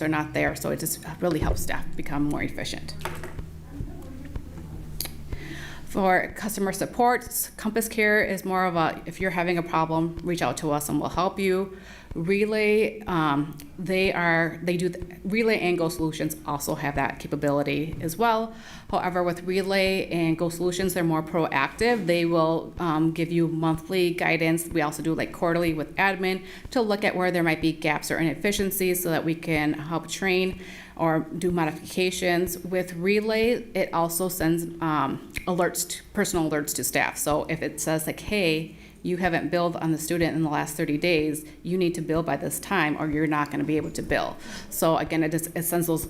are not there, so it just really helps staff become more efficient. For customer support, Compass Care is more of a, if you're having a problem, reach out to us and we'll help you. Relay, Relay and Go Solutions also have that capability as well. However, with Relay and Go Solutions, they're more proactive. They will give you monthly guidance. We also do like quarterly with admin to look at where there might be gaps or inefficiencies so that we can help train or do modifications. With Relay, it also sends alerts, personal alerts to staff. So if it says like, hey, you haven't billed on the student in the last 30 days, you need to bill by this time or you're not gonna be able to bill. So again, it sends those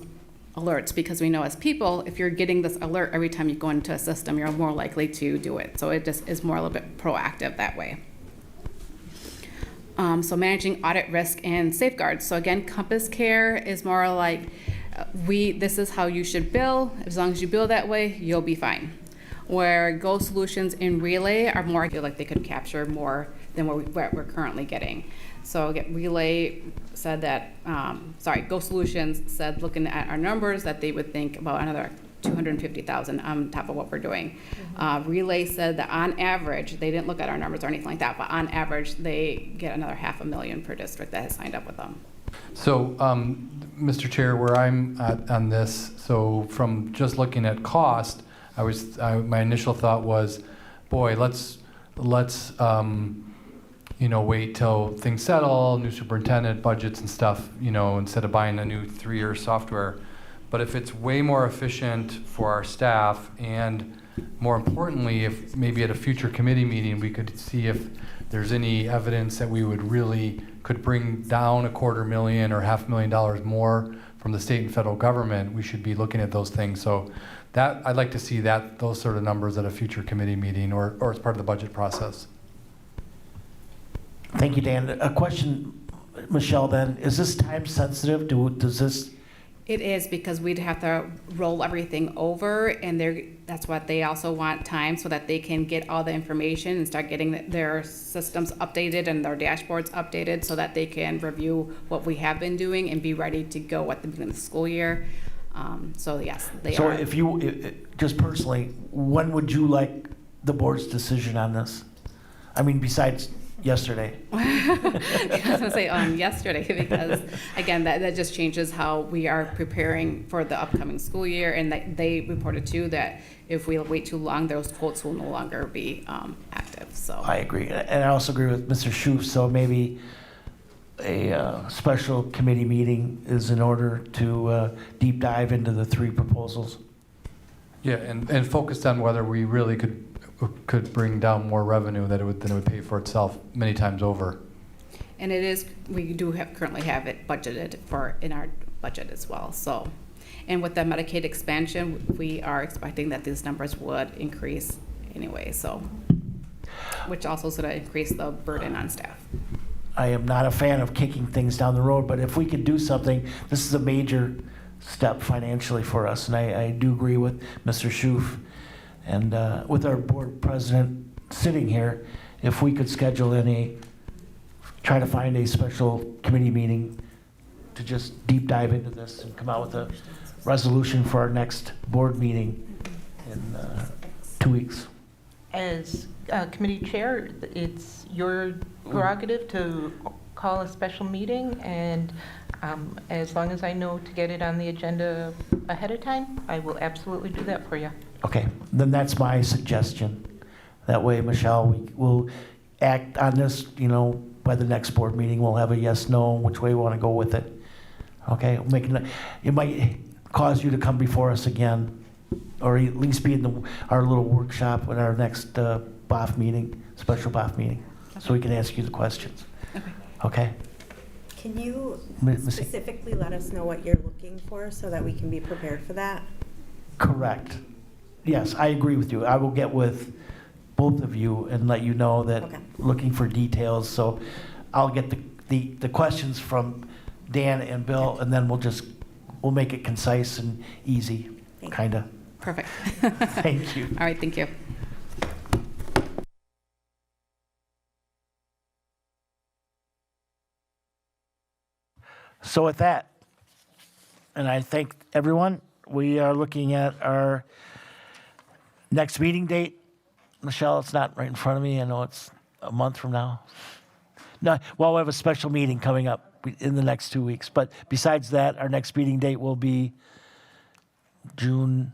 alerts because we know as people, if you're getting this alert every time you go into a system, you're more likely to do it. So it just is more a little bit proactive that way. So managing audit risk and safeguards. So again, Compass Care is more like, this is how you should bill. As long as you bill that way, you'll be fine. Where Go Solutions and Relay are more, I feel like they could capture more than what we're currently getting. So again, Relay said that, Go Solutions said, looking at our numbers, that they would think about another 250,000 on top of what we're doing. Relay said that on average, they didn't look at our numbers or anything like that, but on average, they get another $500,000 per district that has signed up with them. So, Mr. Chair, where I'm at on this, so from just looking at cost, my initial thought was, boy, let's wait till things settle, new superintendent budgets and stuff, instead of buying a new 3-year software. But if it's way more efficient for our staff, and more importantly, if maybe at a future committee meeting we could see if there's any evidence that we could bring down $250,000 or $500,000 more from the state and federal government, we should be looking at those things. So that I'd like to see those sort of numbers at a future committee meeting or as part of the budget process. Thank you, Dan. A question, Michelle, then, is this time sensitive? Does this? It is, because we'd have to roll everything over, and that's what they also want time so that they can get all the information and start getting their systems updated and their dashboards updated so that they can review what we have been doing and be ready to go at the beginning of the school year. So yes, they are. So if you, just personally, when would you like the board's decision on this? I mean, besides yesterday. I was gonna say yesterday, because again, that just changes how we are preparing for the upcoming school year, and they reported too that if we wait too long, those quotes will no longer be active. So I agree, and I also agree with Mr. Schoof. So maybe a special committee meeting is in order to deep dive into the 3 proposals. Yeah, and focused on whether we really could bring down more revenue than it would pay for itself many times over. And we do currently have it budgeted in our budget as well. So, and with the Medicaid expansion, we are expecting that these numbers would increase anyway. So, which also is going to increase the burden on staff. I am not a fan of kicking things down the road, but if we could do something, this is a major step financially for us, and I do agree with Mr. Schoof. And with our board president sitting here, if we could schedule try to find a special committee meeting to just deep dive into this and come out with a resolution for our next board meeting in 2 weeks. As committee chair, it's your prerogative to call a special meeting, and as long as I know to get it on the agenda ahead of time, I will absolutely do that for you. Okay, then that's my suggestion. That way, Michelle, we will act on this, by the next board meeting, we'll have a yes, no, which way we want to go with it. Okay, it might cause you to come before us again, or at least be in our little workshop at our next BOF meeting, special BOF meeting, so we can ask you the questions. Okay? Can you Missy? specifically let us know what you're looking for so that we can be prepared for that? Correct. Yes, I agree with you. I will get with both of you and let you know that looking for details. So I'll get the questions from Dan and Bill, and then we'll make it concise and easy, kind of. Perfect. Thank you. All right, thank you. So with that, And I thank everyone. We are looking at our next meeting date. Michelle, it's not right in front of me. I know it's a month from now. No, well, we have a special meeting coming up in the next 2 weeks. But besides that, our next meeting date will be June.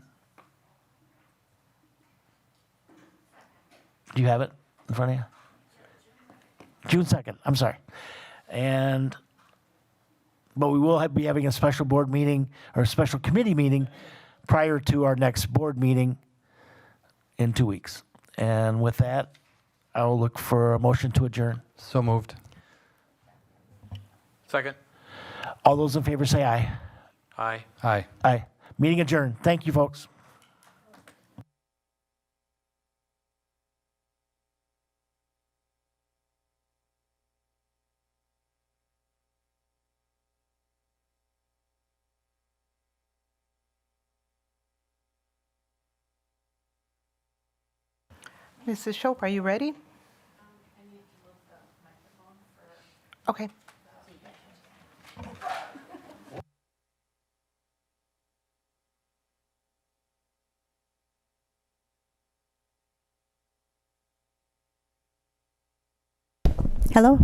Do you have it in front of you? June 2nd, I'm sorry. But we will be having a special board meeting or a special committee meeting prior to our next board meeting in 2 weeks. And with that, I will look for a motion to adjourn. So moved. Second. All those in favor say aye. Aye. Aye. Aye. Meeting adjourned. Thank you, folks. Mrs. Shope, are you ready? Okay. Hello?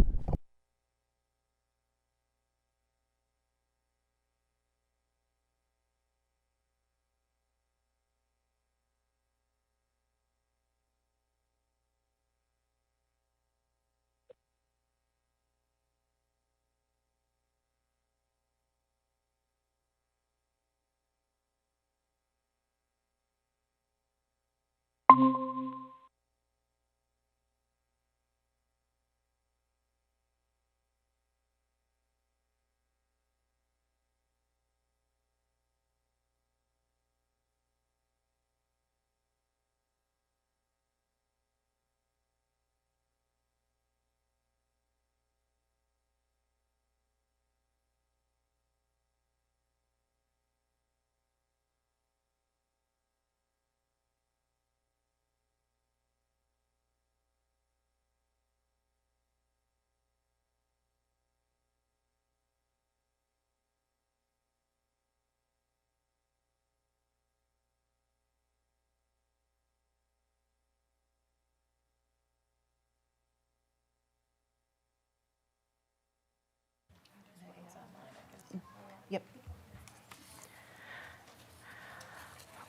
Yep.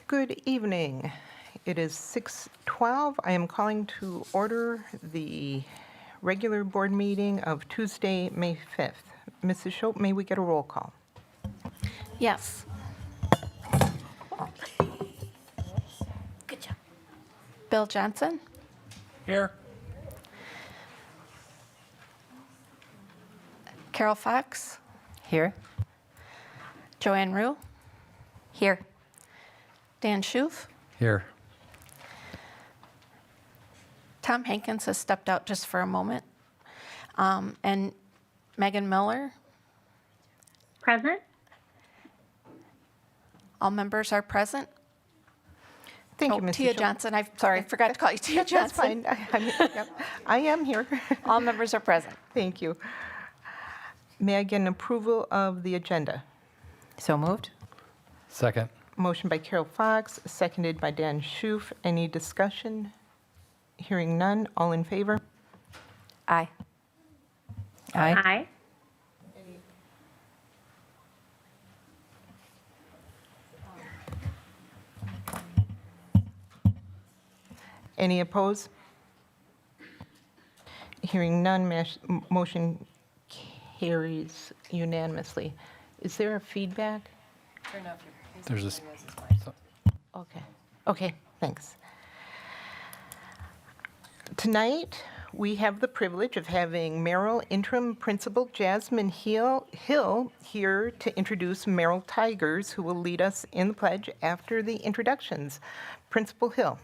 Good evening. It is 6:12. I am calling to order the regular board meeting of Tuesday, May 5th. Mrs. Shope, may we get a roll call? Yes. Good job. Bill Johnson, Here. Carol Fox. Here. Joanne Rue. Here. Dan Schoof. Here. Tom Hankins has stepped out just for a moment. And Megan Miller. Present? All members are present. Thank you, Oh, Mrs. Tia Shope. Johnson, I forgot to call you Tia Johnson. That's fine. Yep, I am here. All members are present. Thank you. May I get an approval of the agenda? So moved. Second. Motion by Carol Fox, seconded by Dan Schoof. Any discussion? Hearing none. All in favor? Aye. Aye. Any opposed? Hearing none, motion carries unanimously. Is there a feedback? There's this. Okay. Okay, thanks. Tonight, we have the privilege of having Merrill Interim Principal Jasmine Hill here to introduce Merrill Tigers, who will lead us in the pledge after the introductions. Principal Hill.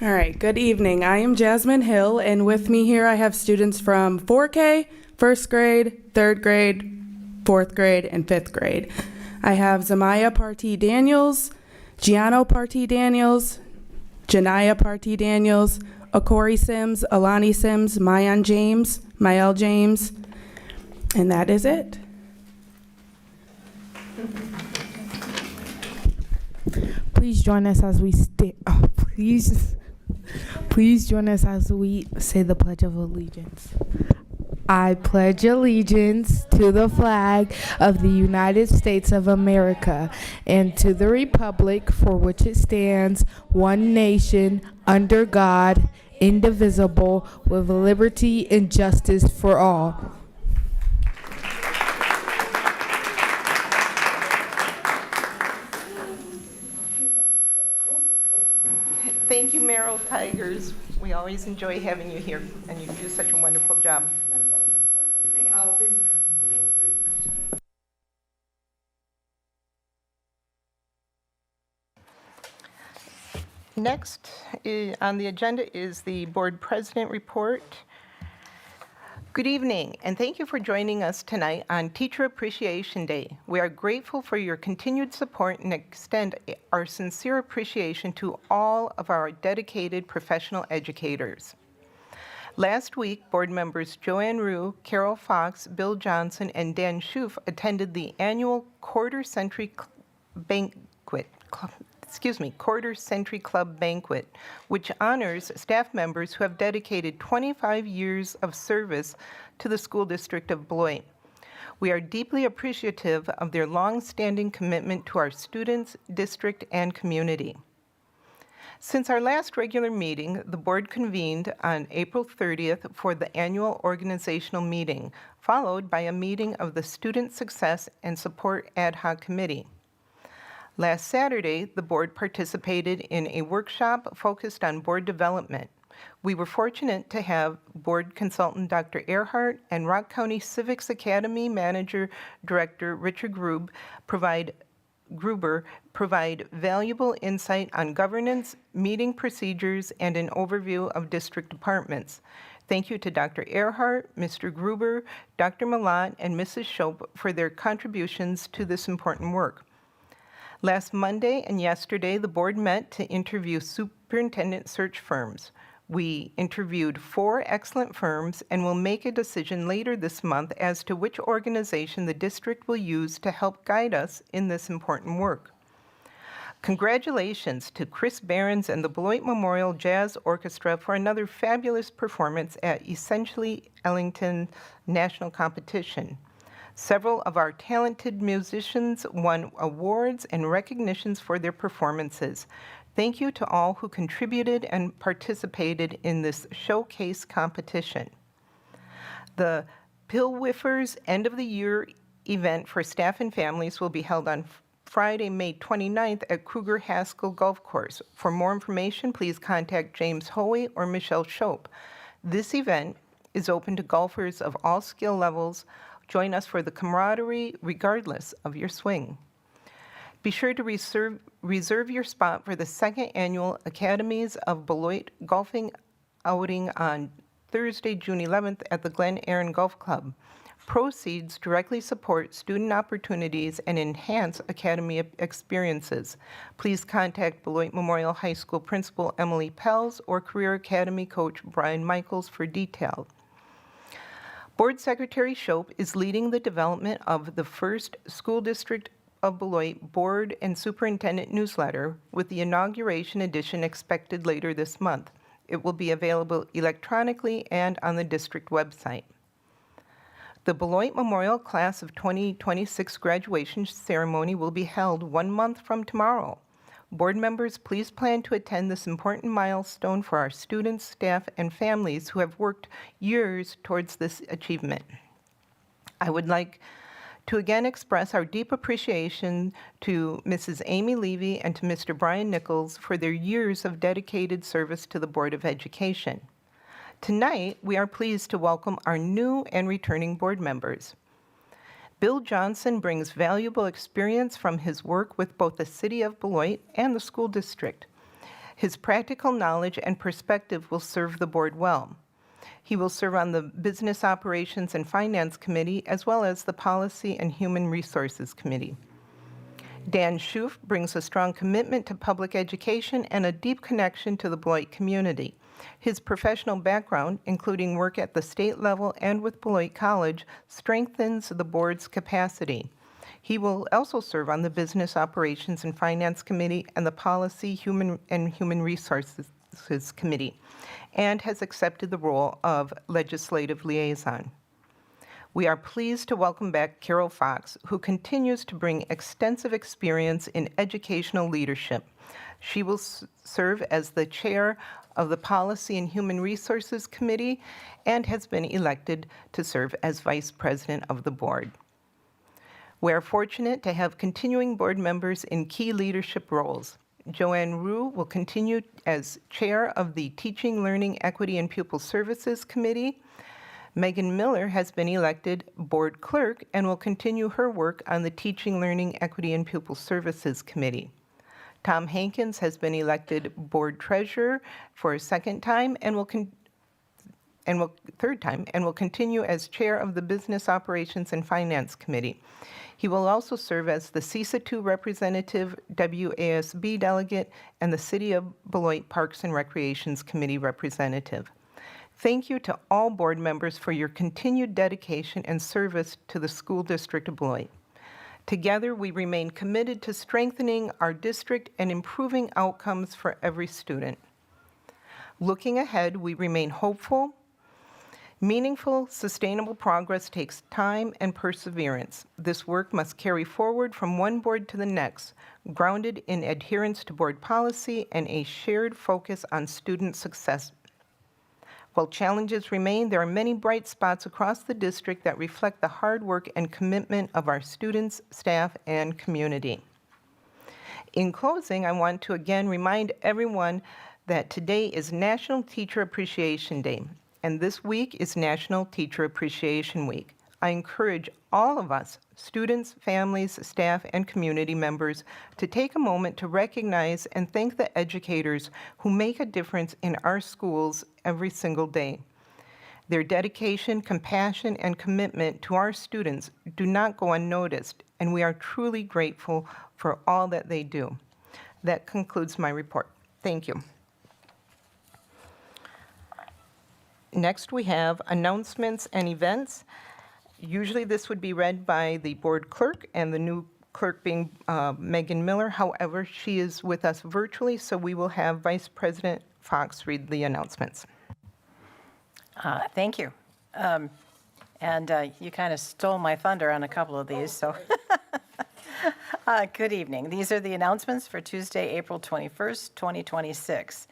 All right, good evening. I am Jasmine Hill, and with me here I have students from 4K, first grade, third grade, fourth grade, and fifth grade. I have Zamaya Partee Daniels, Giano Partee Daniels, Janaya Partee Daniels, Akori Sims, Alani Sims, Mayan James, Mael James, and that is it. Please join us as we please join us as we say the Pledge of Allegiance. I pledge allegiance to the flag of the United States of America and to the republic for which it stands, one nation, under God, indivisible, with liberty and justice for all. Thank you, Merrill Tigers. We always enjoy having you here, and you do such a wonderful job. Next on the agenda is the Board President Report. Good evening, and thank you for joining us tonight on Teacher Appreciation Day. We are grateful for your continued support and extend our sincere appreciation to all of our dedicated professional educators. Last week, board members Joanne Rue, Carol Fox, Bill Johnson, and Dan Schoof attended the annual Quarter Century Club Banquet, which honors staff members who have dedicated 25 years of service to the School District of Beloit. We are deeply appreciative of their long-standing commitment to our students, district, and community. Since our last regular meeting, the board convened on April 30th for the annual organizational meeting, followed by a meeting of the Student Success and Support Ad Hoc Committee. Last Saturday, the board participated in a workshop focused on board development. We were fortunate to have board consultant Dr. Earhart and Rock County Civics Academy Manager Director Richard Gruber provide valuable insight on governance, meeting procedures, and an overview of district departments. Thank you to Dr. Earhart, Mr. Gruber, Dr. Malott, and Mrs. Shope for their contributions to this important work. Last Monday and yesterday, the board met to interview superintendent search firms. We interviewed 4 excellent firms and will make a decision later this month as to which organization the district will use to help guide us in this important work. Congratulations to Chris Behrens and the Beloit Memorial Jazz Orchestra for another fabulous performance at Essentially Ellington National Competition. Several of our talented musicians won awards and recognitions for their performances. Thank you to all who contributed and participated in this showcase competition. The Pillwiffers End of the Year event for staff and families will be held on Friday, May 29th at Kruger Haskell Golf Course. For more information, please contact James Hoey or Michelle Shope. This event is open to golfers of all skill levels. Join us for the camaraderie regardless of your swing. Be sure to reserve your spot for the 2nd Annual Academies of Beloit Golfing outing on Thursday, June 11th at the Glen Erin Golf Club. Proceeds directly support student opportunities and enhance academy experiences. Please contact Beloit Memorial High School Principal Emily Pels or Career Academy Coach Brian Michaels for detail. Board Secretary Shope is leading the development of the first School District of Beloit Board and Superintendent newsletter, with the inauguration edition expected later this month. It will be available electronically and on the district website. The Beloit Memorial Class of 2026 graduation ceremony will be held 1 month from tomorrow. Board members, please plan to attend this important milestone for our students, staff, and families who have worked years towards this achievement. I would like to again express our deep appreciation to Mrs. Amy Levy and to Mr. Brian Nichols for their years of dedicated service to the Board of Education. Tonight, we are pleased to welcome our new and returning board members. Bill Johnson brings valuable experience from his work with both the City of Beloit and the school district. His practical knowledge and perspective will serve the board well. He will serve on the Business Operations and Finance Committee as well as the Policy and Human Resources Committee. Dan Schoof brings a strong commitment to public education and a deep connection to the Beloit community. His professional background, including work at the state level and with Beloit College, strengthens the board's capacity. He will also serve on the Business Operations and Finance Committee and the Policy, Human Resources Committee, and has accepted the role of Legislative Liaison. We are pleased to welcome back Carol Fox, who continues to bring extensive experience in educational leadership. She will serve as the chair of the Policy and Human Resources Committee and has been elected to serve as vice president of the board. We are fortunate to have continuing board members in key leadership roles. Joanne Rue will continue as chair of the Teaching, Learning, Equity, and Pupil Services Committee. Megan Miller has been elected board clerk and will continue her work on the Teaching, Learning, Equity, and Pupil Services Committee. Tom Hankins has been elected board treasurer for a third time and will continue as chair of the Business Operations and Finance Committee. He will also serve as the CISA 2 representative, WASB delegate, and the City of Beloit Parks and Recreations Committee representative. Thank you to all board members for your continued dedication and service to the School District of Beloit. Together, we remain committed to strengthening our district and improving outcomes for every student. Looking ahead, we remain hopeful. Meaningful, sustainable progress takes time and perseverance. This work must carry forward from one board to the next, grounded in adherence to board policy and a shared focus on student success. While challenges remain, there are many bright spots across the district that reflect the hard work and commitment of our students, staff, and community. In closing, I want to again remind everyone that today is National Teacher Appreciation Day, and this week is National Teacher Appreciation Week. I encourage all of us, students, families, staff, and community members, to take a moment to recognize and thank the educators who make a difference in our schools every single day. Their dedication, compassion, and commitment to our students do not go unnoticed, and we are truly grateful for all that they do. That concludes my report. Thank you. Next, we have announcements and events. Usually this would be read by the board clerk, and the new clerk being Megan Miller. However, she is with us virtually, so we will have Vice President Fox read the announcements. Thank you. You kind of stole my thunder on a couple of these, so. Good evening. These are the announcements for Tuesday, April 21st, 2026.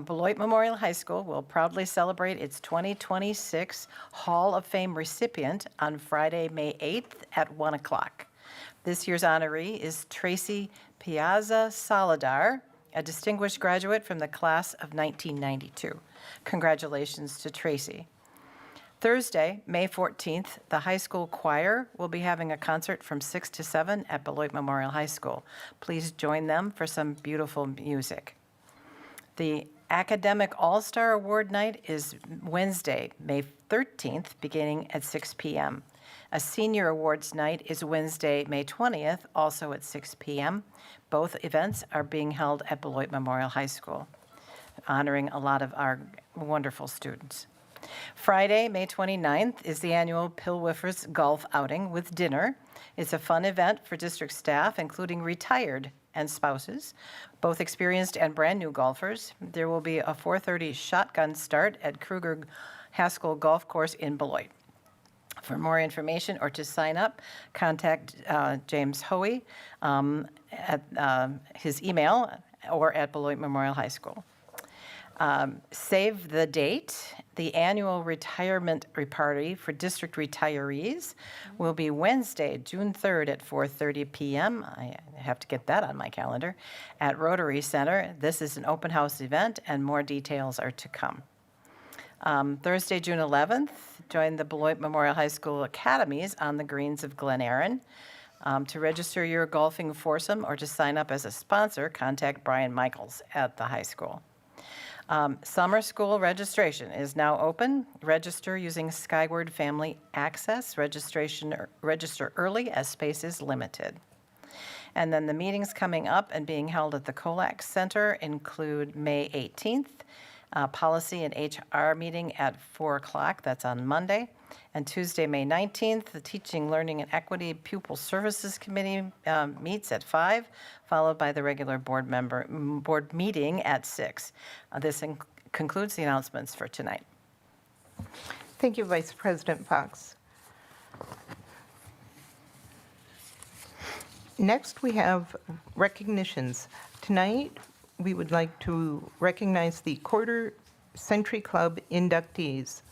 Beloit Memorial High School will proudly celebrate its 2026 Hall of Fame recipient on Friday, May 8th at 1 o'clock. This year's honoree is Tracy Piazza Solidar, a distinguished graduate from the class of 1992. Congratulations to Tracy. Thursday, May 14th, the high school choir will be having a concert from 6 to 7 at Beloit Memorial High School. Please join them for some beautiful music. The Academic All-Star Award Night is Wednesday, May 13th, beginning at 6 p.m. A Senior Awards Night is Wednesday, May 20th, also at 6 p.m. Both events are being held at Beloit Memorial High School, honoring a lot of our wonderful students. Friday, May 29th, is the annual Pillwiffers Golf Outing with dinner. It's a fun event for district staff, including retired and spouses, both experienced and brand-new golfers. There will be a 4:30 shotgun start at Kruger Haskell Golf Course in Beloit. For more information or to sign up, contact James Hoey at his email or at Beloit Memorial High School. Save the date. The annual retirement party for district retirees will be Wednesday, June 3rd at 4:30 p.m. I have to get that on my calendar at Rotary Center. This is an open house event, and more details are to come. Thursday, June 11th, join the Beloit Memorial High School Academies on the greens of Glen Erin. To register your golfing foursome or to sign up as a sponsor, contact Brian Michaels at the high school. Summer school registration is now open. Register using Skyward Family Access. Register early as space is limited. And then the meetings coming up and being held at the Colac Center include May 18th, Policy and HR meeting at 4 o'clock, that's on Monday. And Tuesday, May 19th, the Teaching, Learning, and Equity Pupil Services Committee meets at 5, followed by the regular board meeting at 6. This concludes the announcements for tonight. Thank you, Vice President Fox. Next, we have recognitions. Tonight, we would like to recognize the Quarter Century Club inductees.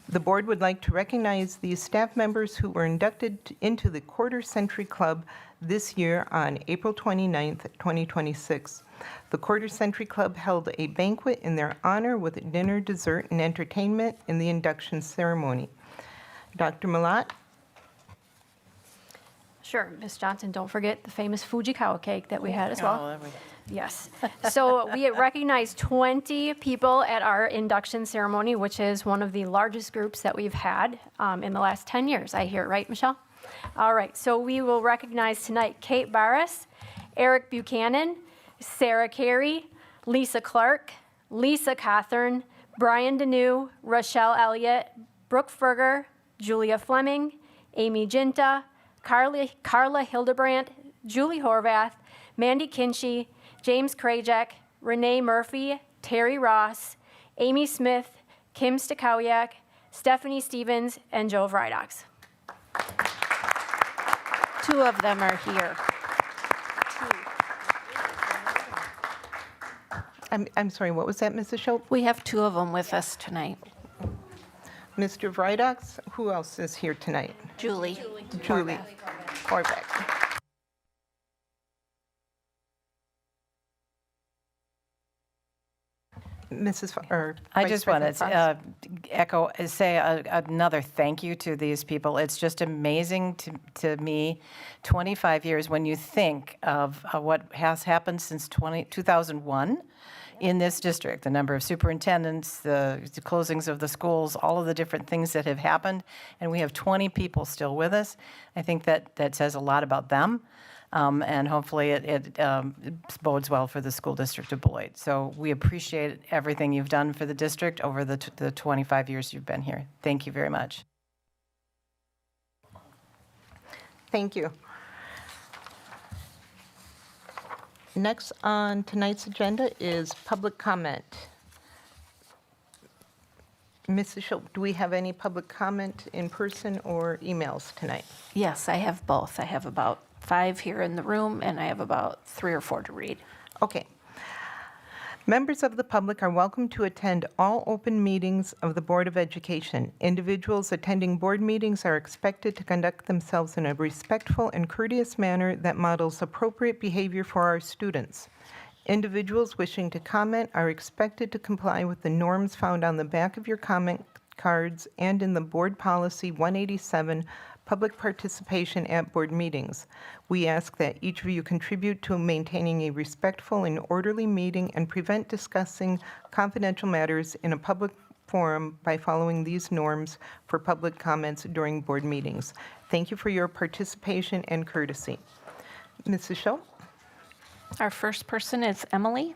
The board would like to recognize these staff members who were inducted into the Quarter Century Club this year on April 29th, 2026. The Quarter Century Club held a banquet in their honor with dinner, dessert, and entertainment in the induction ceremony. Dr. Malat? Sure, Ms. Johnson, don't forget the famous Fujikawa cake that we had as well. Oh, there we go. Yes. So we recognized 20 people at our induction ceremony, which is one of the largest groups that we've had in the last 10 years. I hear it right, Michelle? All right. So we will recognize tonight Kate Barris, Eric Buchanan, Sarah Carey, Lisa Clark, Lisa Cawthorn, Brian Deneau, Rochelle Elliott, Brooke Ferger, Julia Fleming, Amy Ginta, Carla Hildebrandt, Julie Horvath, Mandy Kinchy, James Krajek, Renee Murphy, Terry Ross, Amy Smith, Kim Stakowiak, Stephanie Stevens, and Joe Vrydox. 2 of them are here. I'm sorry, what was that, Mrs. Schultz? We have 2 of them with us tonight. Mr. Vrydox, who else is here tonight? Julie. Julie Horvath. I just want to say another thank you to these people. It's just amazing to me, 25 years, when you think of what has happened since 2001 in this district, the number of superintendents, the closings of the schools, all of the different things that have happened, and we have 20 people still with us. I think that says a lot about them. And hopefully it bodes well for the school district of Beloit. So we appreciate everything you've done for the district over the 25 years you've been here. Thank you very much. Thank you. Next on tonight's agenda is public comment. Mrs. Schultz, do we have any public comment in person or emails tonight? Yes, I have both. I have about 5 here in the room, and I have about 3 or 4 to read. Okay. Members of the public are welcome to attend all open meetings of the Board of Education. Individuals attending board meetings are expected to conduct themselves in a respectful and courteous manner that models appropriate behavior for our students. Individuals wishing to comment are expected to comply with the norms found on the back of your comment cards and in the Board Policy 187, Public Participation at Board Meetings. We ask that each of you contribute to maintaining a respectful and orderly meeting and prevent discussing confidential matters in a public forum by following these norms for public comments during board meetings. Thank you for your participation and courtesy. Mrs. Schultz? Our first person is Emily.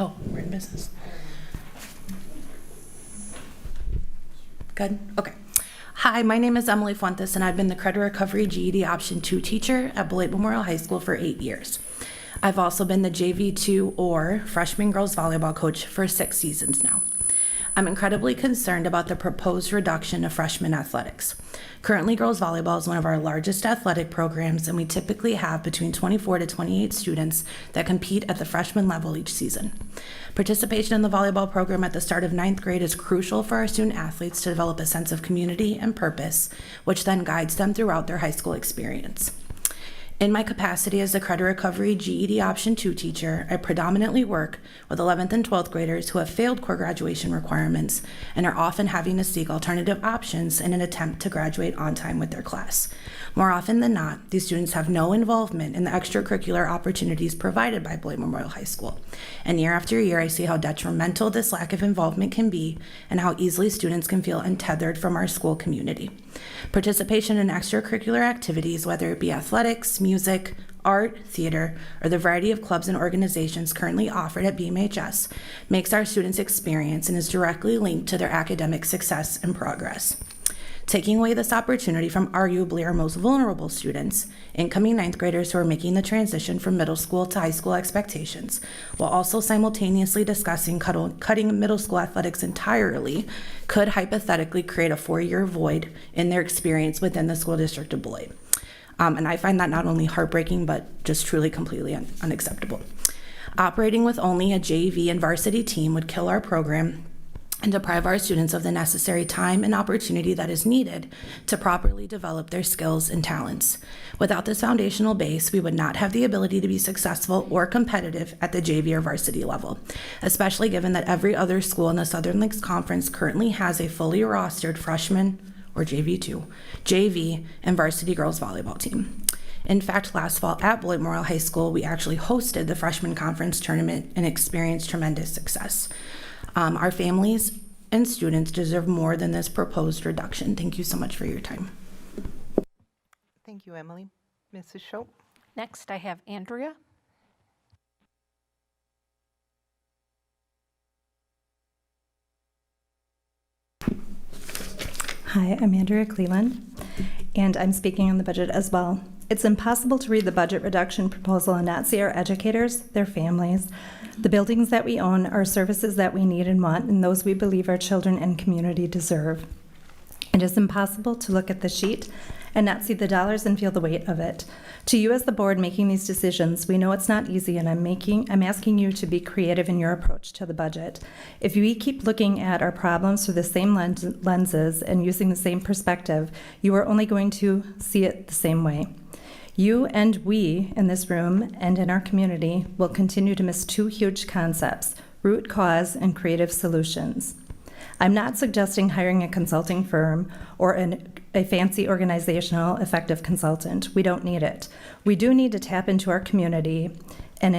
Oh, we're in business. Good? Okay. Hi, my name is Emily Fuentes, and I've been the Credit Recovery GED Option 2 teacher at Beloit Memorial High School for 8 years. I've also been the JV2 or freshman girls volleyball coach for 6 seasons now. I'm incredibly concerned about the proposed reduction of freshman athletics. Currently, girls volleyball is one of our largest athletic programs, and we typically have between 24 to 28 students that compete at the freshman level each season. Participation in the volleyball program at the start of 9th grade is crucial for our student athletes to develop a sense of community and purpose, which then guides them throughout their high school experience. In my capacity as the Credit Recovery GED Option 2 teacher, I predominantly work with 11th and 12th graders who have failed core graduation requirements and are often having to seek alternative options in an attempt to graduate on time with their class. More often than not, these students have no involvement in the extracurricular opportunities provided by Beloit Memorial High School. And year after year, I see how detrimental this lack of involvement can be and how easily students can feel untethered from our school community. Participation in extracurricular activities, whether it be athletics, music, art, theater, or the variety of clubs and organizations currently offered at BMHS, makes our students' experience and is directly linked to their academic success and progress. Taking away this opportunity from arguably our most vulnerable students, incoming 9th graders who are making the transition from middle school to high school expectations, while also simultaneously discussing cutting middle school athletics entirely, could hypothetically create a 4-year void in their experience within the school district of Beloit. And I find that not only heartbreaking, but just truly completely unacceptable. Operating with only a JV and varsity team would kill our program and deprive our students of the necessary time and opportunity that is needed to properly develop their skills and talents. Without this foundational base, we would not have the ability to be successful or competitive at the JV or varsity level, especially given that every other school in the Southern Lakes Conference currently has a fully rostered freshman or JV2, JV, and varsity girls volleyball team. In fact, last fall at Beloit Memorial High School, we actually hosted the freshman conference tournament and experienced tremendous success. Our families and students deserve more than this proposed reduction. Thank you so much for your time. Thank you, Emily. Mrs. Schultz? Next, I have Andrea. Hi, I'm Andrea Cleland, and I'm speaking on the budget as well. It's impossible to read the budget reduction proposal and not see our educators, their families, the buildings that we own, our services that we need and want, and those we believe our children and community deserve. It is impossible to look at the sheet and not see the dollars and feel the weight of it. To you as the board making these decisions, we know it's not easy, and I'm asking you to be creative in your approach to the budget. If we keep looking at our problems through the same lenses and using the same perspective, you are only going to see it the same way. You and we in this room and in our community will continue to miss two huge concepts: root cause and creative solutions. I'm not suggesting hiring a consulting firm or a fancy organizational effective consultant. We don't need it. We do need to tap into our community and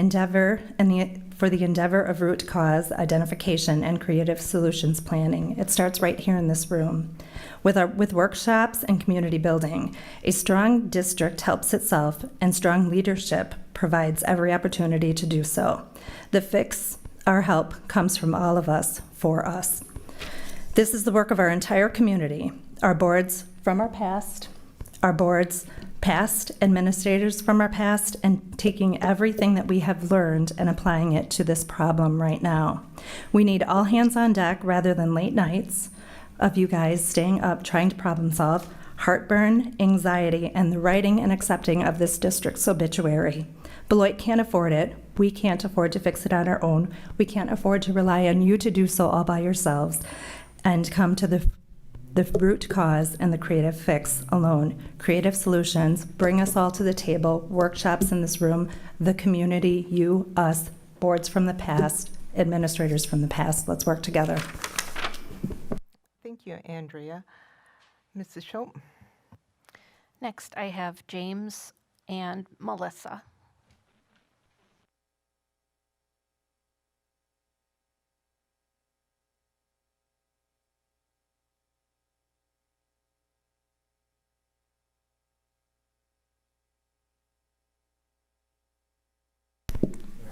for the endeavor of root cause identification and creative solutions planning. It starts right here in this room. With workshops and community building, a strong district helps itself, and strong leadership provides every opportunity to do so. The fix, our help, comes from all of us, for us. This is the work of our entire community, our boards from our past, administrators from our past, and taking everything that we have learned and applying it to this problem right now. We need all hands on deck rather than late nights of you guys staying up trying to problem solve, heartburn, anxiety, and the writing and accepting of this district's obituary. Beloit can't afford it. We can't afford to fix it on our own. We can't afford to rely on you to do so all by yourselves and come to the root cause and the creative fix alone. Creative solutions, bring us all to the table, workshops in this room, the community, you, us, boards from the past, administrators from the past. Let's work together. Thank you, Andrea. Mrs. Schultz? Next, I have James and Melissa.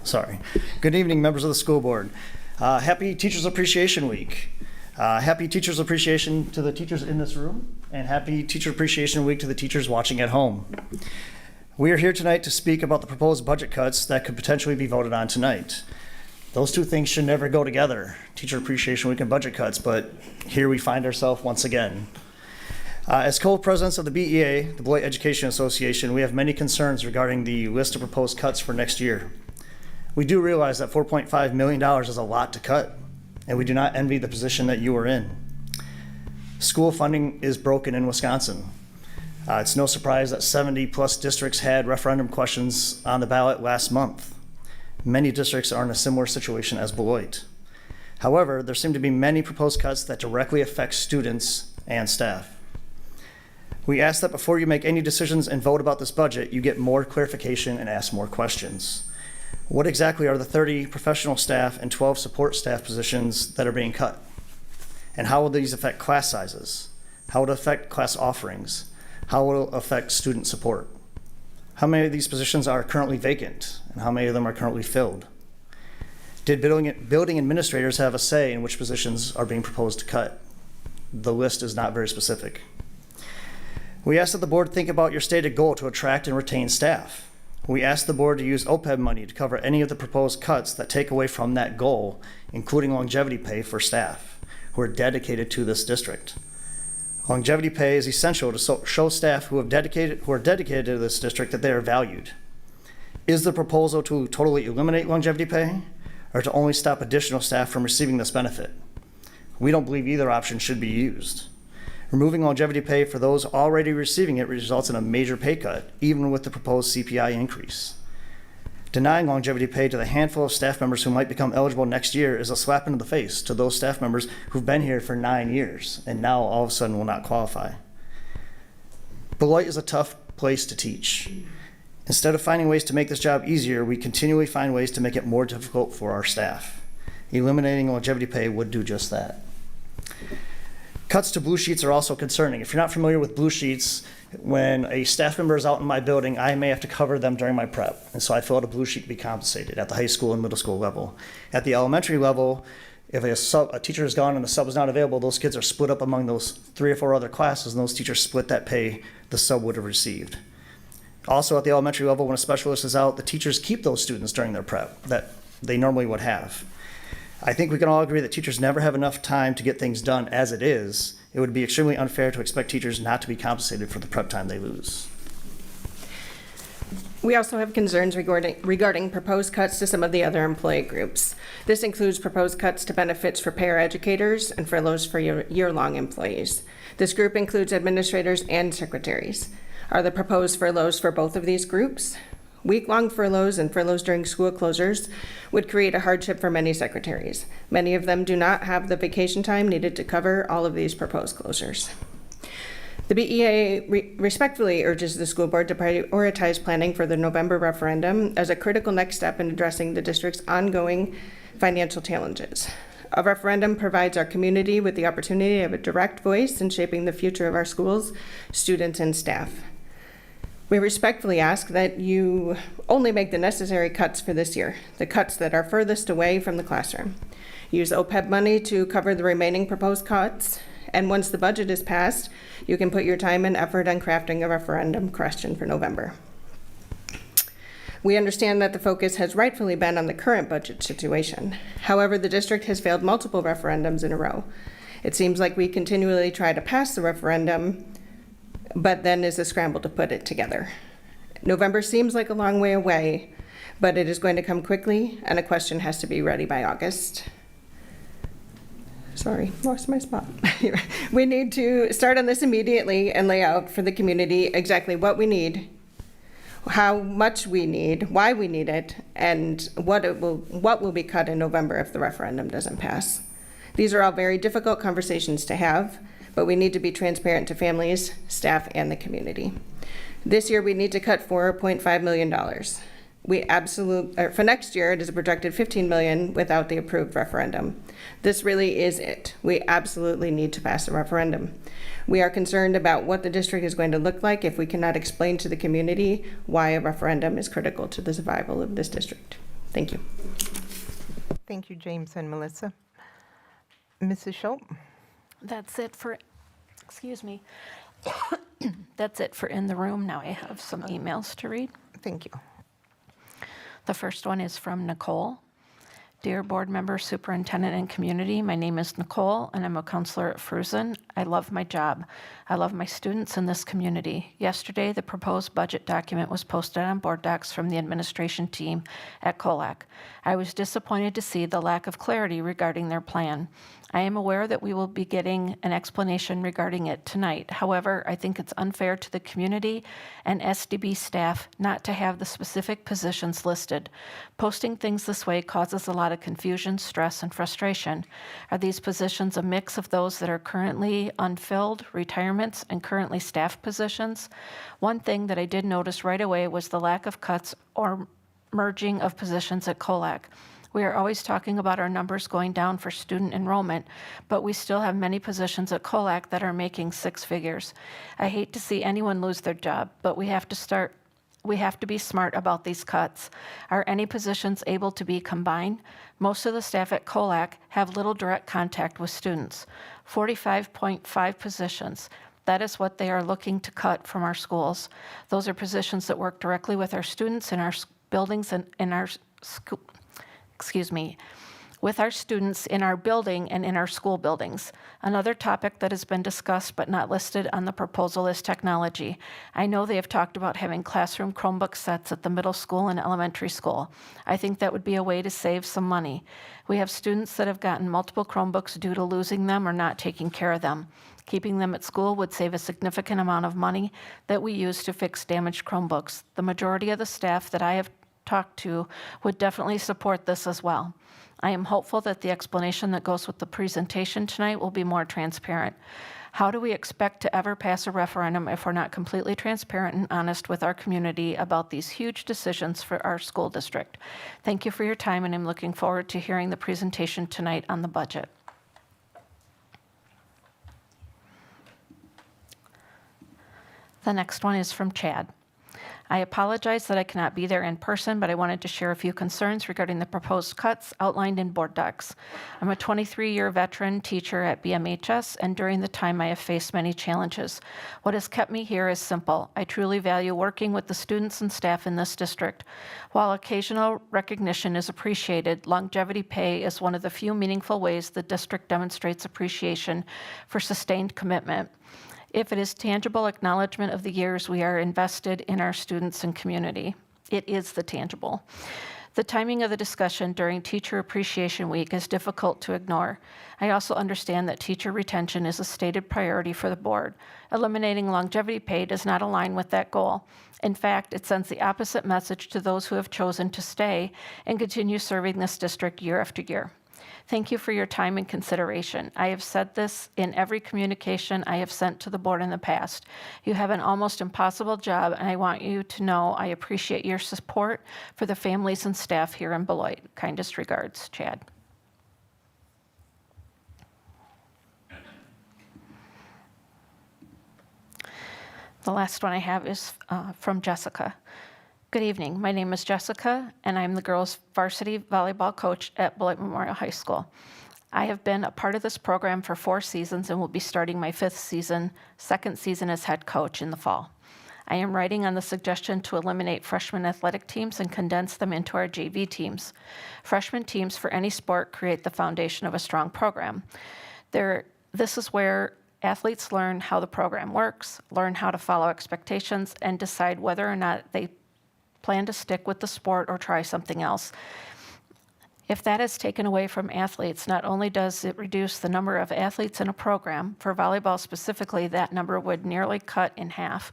Sorry. Good evening, members of the school board. Happy Teachers Appreciation Week. Happy Teachers Appreciation to the teachers in this room, and happy Teacher Appreciation Week to the teachers watching at home. We are here tonight to speak about the proposed budget cuts that could potentially be voted on tonight. Those two things should never go together, Teacher Appreciation Week and budget cuts, but here we find ourselves once again. As co-presidents of the BEA, the Beloit Education Association, we have many concerns regarding the list of proposed cuts for next year. We do realize that $4.5 million is a lot to cut, and we do not envy the position that you are in. School funding is broken in Wisconsin. It's no surprise that 70+ districts had referendum questions on the ballot last month. Many districts are in a similar situation as Beloit. However, there seem to be many proposed cuts that directly affect students and staff. We ask that before you make any decisions and vote about this budget, you get more clarification and ask more questions. What exactly are the 30 professional staff and 12 support staff positions that are being cut? And how will these affect class sizes? How will it affect class offerings? How will it affect student support? How many of these positions are currently vacant, and how many of them are currently filled? Did building administrators have a say in which positions are being proposed to cut? The list is not very specific. We ask that the board think about your stated goal to attract and retain staff. We ask the board to use OPEB money to cover any of the proposed cuts that take away from that goal, including longevity pay for staff who are dedicated to this district. Longevity pay is essential to show staff who are dedicated to this district that they are valued. Is the proposal to totally eliminate longevity pay, or to only stop additional staff from receiving this benefit? We don't believe either option should be used. Removing longevity pay for those already receiving it results in a major pay cut, even with the proposed CPI increase. Denying longevity pay to the handful of staff members who might become eligible next year is a slap into the face to those staff members who've been here for 9 years and now all of a sudden will not qualify. Beloit is a tough place to teach. Instead of finding ways to make this job easier, we continually find ways to make it more difficult for our staff. Eliminating longevity pay would do just that. Cuts to blue sheets are also concerning. If you're not familiar with blue sheets, when a staff member is out in my building, I may have to cover them during my prep. And so I fill out a blue sheet to be compensated at the high school and middle school level. At the elementary level, if a teacher is gone and the sub is not available, those kids are split up among those 3 or 4 other classes, and those teachers split that pay the sub would have received. Also at the elementary level, when a specialist is out, the teachers keep those students during their prep that they normally would have. I think we can all agree that teachers never have enough time to get things done as it is. It would be extremely unfair to expect teachers not to be compensated for the prep time they lose. We also have concerns regarding proposed cuts to some of the other employee groups. This includes proposed cuts to benefits for paraeducators and furloughs for year-long employees. This group includes administrators and secretaries. Are the proposed furloughs for both of these groups? Week-long furloughs and furloughs during school closures would create a hardship for many secretaries. Many of them do not have the vacation time needed to cover all of these proposed closures. The BEA respectfully urges the school board to prioritize planning for the November referendum as a critical next step in addressing the district's ongoing financial challenges. A referendum provides our community with the opportunity of a direct voice in shaping the future of our schools, students, and staff. We respectfully ask that you only make the necessary cuts for this year, the cuts that are furthest away from the classroom. Use OPEB money to cover the remaining proposed cuts, and once the budget is passed, you can put your time and effort on crafting a referendum question for November. We understand that the focus has rightfully been on the current budget situation. However, the district has failed multiple referendums in a row. It seems like we continually try to pass the referendum, but then is a scramble to put it together. November seems like a long way away, but it is going to come quickly, and a question has to be ready by August. Sorry, lost my spot. We need to start on this immediately and lay out for the community exactly what we need, how much we need, why we need it, and what will be cut in November if the referendum doesn't pass. These are all very difficult conversations to have, but we need to be transparent to families, staff, and the community. This year, we need to cut $4.5 million. For next year, it is a projected $15 million without the approved referendum. This really is it. We absolutely need to pass a referendum. We are concerned about what the district is going to look like if we cannot explain to the community why a referendum is critical to the survival of this district. Thank you. Thank you, James and Melissa. Mrs. Schultz? That's it for, that's it for In the Room. Now I have some emails to read. Thank you. The first one is from Nicole. Dear board member, superintendent, and community, my name is Nicole, and I'm a counselor at Fruzen. I love my job. I love my students in this community. Yesterday, the proposed budget document was posted on board docs from the administration team at COLAC. I was disappointed to see the lack of clarity regarding their plan. I am aware that we will be getting an explanation regarding it tonight. However, I think it's unfair to the community and SDB staff not to have the specific positions listed. Posting things this way causes a lot of confusion, stress, and frustration. Are these positions a mix of those that are currently unfilled, retirements, and currently staffed positions? One thing that I did notice right away was the lack of cuts or merging of positions at COLAC. We are always talking about our numbers going down for student enrollment, but we still have many positions at COLAC that are making six figures. I hate to see anyone lose their job, but we have to be smart about these cuts. Are any positions able to be combined? Most of the staff at COLAC have little direct contact with students. 45.5 positions. That is what they are looking to cut from our schools. Those are positions that work directly with our students in our buildings and in our school. With our students in our building and in our school buildings. Another topic that has been discussed but not listed on the proposal is technology. I know they have talked about having classroom Chromebook sets at the middle school and elementary school. I think that would be a way to save some money. We have students that have gotten multiple Chromebooks due to losing them or not taking care of them. Keeping them at school would save a significant amount of money that we use to fix damaged Chromebooks. The majority of the staff that I have talked to would definitely support this as well. I am hopeful that the explanation that goes with the presentation tonight will be more transparent. How do we expect to ever pass a referendum if we're not completely transparent and honest with our community about these huge decisions for our school district? Thank you for your time, and I'm looking forward to hearing the presentation tonight on the budget. The next one is from Chad. I apologize that I cannot be there in person, but I wanted to share a few concerns regarding the proposed cuts outlined in board docs. I'm a 23-year veteran teacher at BMHS, and during the time I have faced many challenges. What has kept me here is simple. I truly value working with the students and staff in this district. While occasional recognition is appreciated, longevity pay is one of the few meaningful ways the district demonstrates appreciation for sustained commitment. If it is tangible acknowledgement of the years we are invested in our students and community, it is the tangible. The timing of the discussion during Teacher Appreciation Week is difficult to ignore. I also understand that teacher retention is a stated priority for the board. Eliminating longevity pay does not align with that goal. In fact, it sends the opposite message to those who have chosen to stay and continue serving this district year after year. Thank you for your time and consideration. I have said this in every communication I have sent to the board in the past. You have an almost impossible job, and I want you to know I appreciate your support for the families and staff here in Beloit. Kindest regards, Chad. The last one I have is from Jessica. Good evening. My name is Jessica, and I'm the girls' varsity volleyball coach at Beloit Memorial High School. I have been a part of this program for 4 seasons and will be starting my 5th season, 2nd season as head coach in the fall. I am writing on the suggestion to eliminate freshman athletic teams and condense them into our JV teams. Freshman teams for any sport create the foundation of a strong program. This is where athletes learn how the program works, learn how to follow expectations, and decide whether or not they plan to stick with the sport or try something else. If that is taken away from athletes, not only does it reduce the number of athletes in a program, for volleyball specifically, that number would nearly cut in half,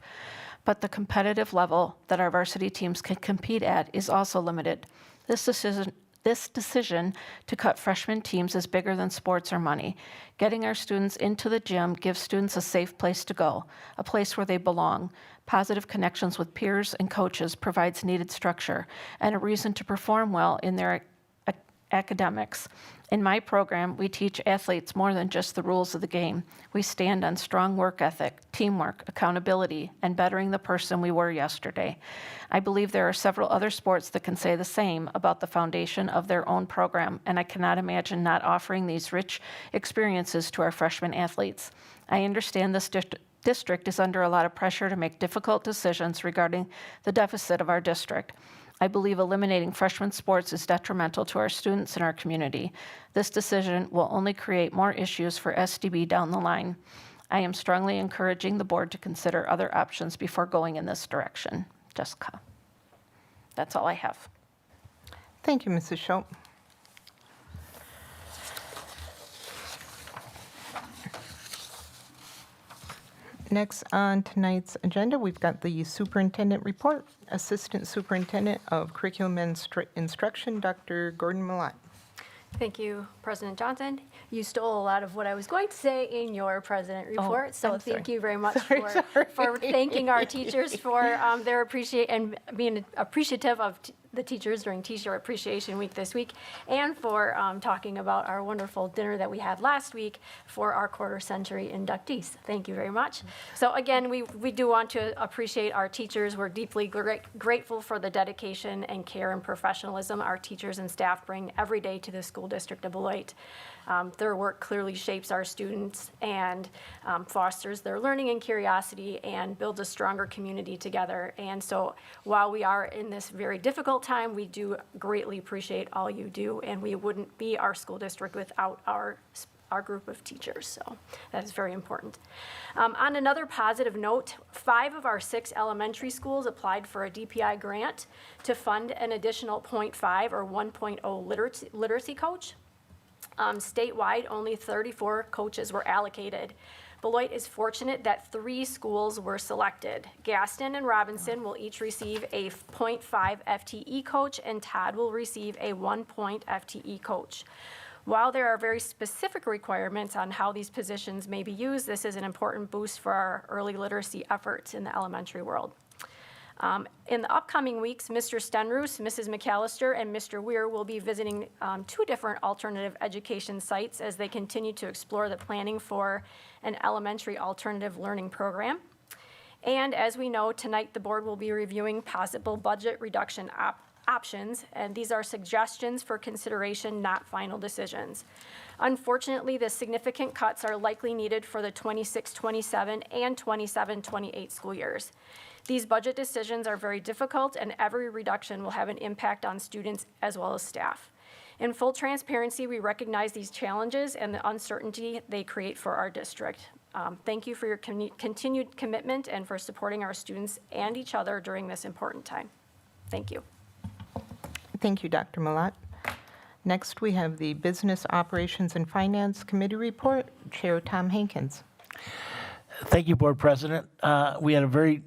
but the competitive level that our varsity teams can compete at is also limited. This decision to cut freshman teams is bigger than sports or money. Getting our students into the gym gives students a safe place to go, a place where they belong. Positive connections with peers and coaches provides needed structure and a reason to perform well in their academics. In my program, we teach athletes more than just the rules of the game. We stand on strong work ethic, teamwork, accountability, and bettering the person we were yesterday. I believe there are several other sports that can say the same about the foundation of their own program, and I cannot imagine not offering these rich experiences to our freshman athletes. I understand this district is under a lot of pressure to make difficult decisions regarding the deficit of our district. I believe eliminating freshman sports is detrimental to our students and our community. This decision will only create more issues for SDB down the line. I am strongly encouraging the board to consider other options before going in this direction. Jessica. That's all I have. Thank you, Mrs. Schultz. Next on tonight's agenda, we've got the superintendent report. Assistant Superintendent of Curriculum and Instruction, Dr. Gordon Millott. Thank you, President Johnson. You stole a lot of what I was going to say in your president report, so I'm thank sorry. you very much for thanking our teachers for their appreciate and being appreciative of the teachers during Teacher Appreciation Week this week, and for talking about our wonderful dinner that we had last week for our quarter-century inductees. Thank you very much. So again, we do want to appreciate our teachers. We're deeply grateful for the dedication and care and professionalism our teachers and staff bring every day to the school district of Beloit. Their work clearly shapes our students and fosters their learning and curiosity and builds a stronger community together. And so while we are in this very difficult time, we do greatly appreciate all you do, and we wouldn't be our school district without our group of teachers, so that is very important. On another positive note, 5 of our 6 elementary schools applied for a DPI grant to fund an additional 0.5 or 1.0 literacy coach. Statewide, only 34 coaches were allocated. Beloit is fortunate that 3 schools were selected. Gaston and Robinson will each receive a 0.5 FTE coach, and Todd will receive a 1 point FTE coach. While there are very specific requirements on how these positions may be used, this is an important boost for our early literacy efforts in the elementary world. In the upcoming weeks, Mr. Stenroos, Mrs. McAllister, and Mr. Weir will be visiting 2 different alternative education sites as they continue to explore the planning for an elementary alternative learning program. And as we know, tonight the board will be reviewing possible budget reduction options, and these are suggestions for consideration, not final decisions. Unfortunately, the significant cuts are likely needed for the 26-27 and 27-28 school years. These budget decisions are very difficult, and every reduction will have an impact on students as well as staff. In full transparency, we recognize these challenges and the uncertainty they create for our district. Thank you for your continued commitment and for supporting our students and each other during this important time. Thank you. Thank you, Dr. Millott. Next, we have the Business Operations and Finance Committee report. Chair Tom Hankins. Thank you, Board President. We had a very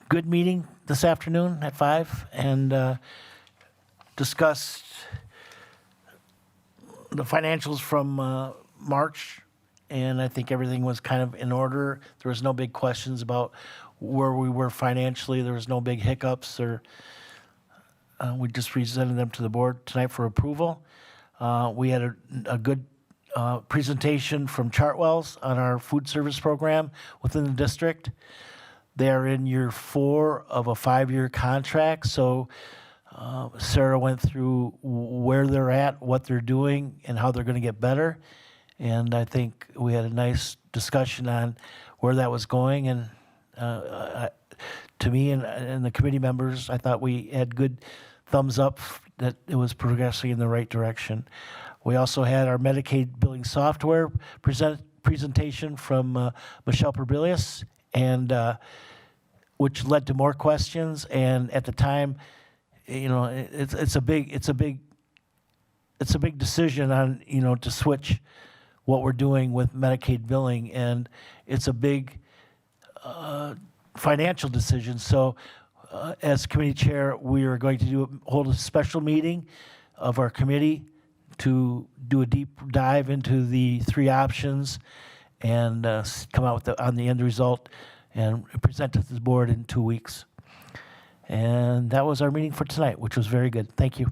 good meeting this afternoon at 5 and discussed the financials from March, and I think everything was kind of in order. There was no big questions about where we were financially. There was no big hiccups, or we just presented them to the board tonight for approval. We had a good presentation from Chartwells on our food service program within the district. They are in year 4 of a 5-year contract, so Sarah went through where they're at, what they're doing, and how they're going to get better. And I think we had a nice discussion on where that was going. And to me and the committee members, I thought we had good thumbs up that it was progressing in the right direction. We also had our Medicaid billing software presentation from Michelle Perbilius, and which led to more questions. And at the time, you know, it's a big decision on, you know, to switch what we're doing with Medicaid billing, and it's a big financial decision. So as committee chair, we are going to hold a special meeting of our committee to do a deep dive into the 3 options and come out with on the end result and present it to the board in 2 weeks. And that was our meeting for tonight, which was very good. Thank you.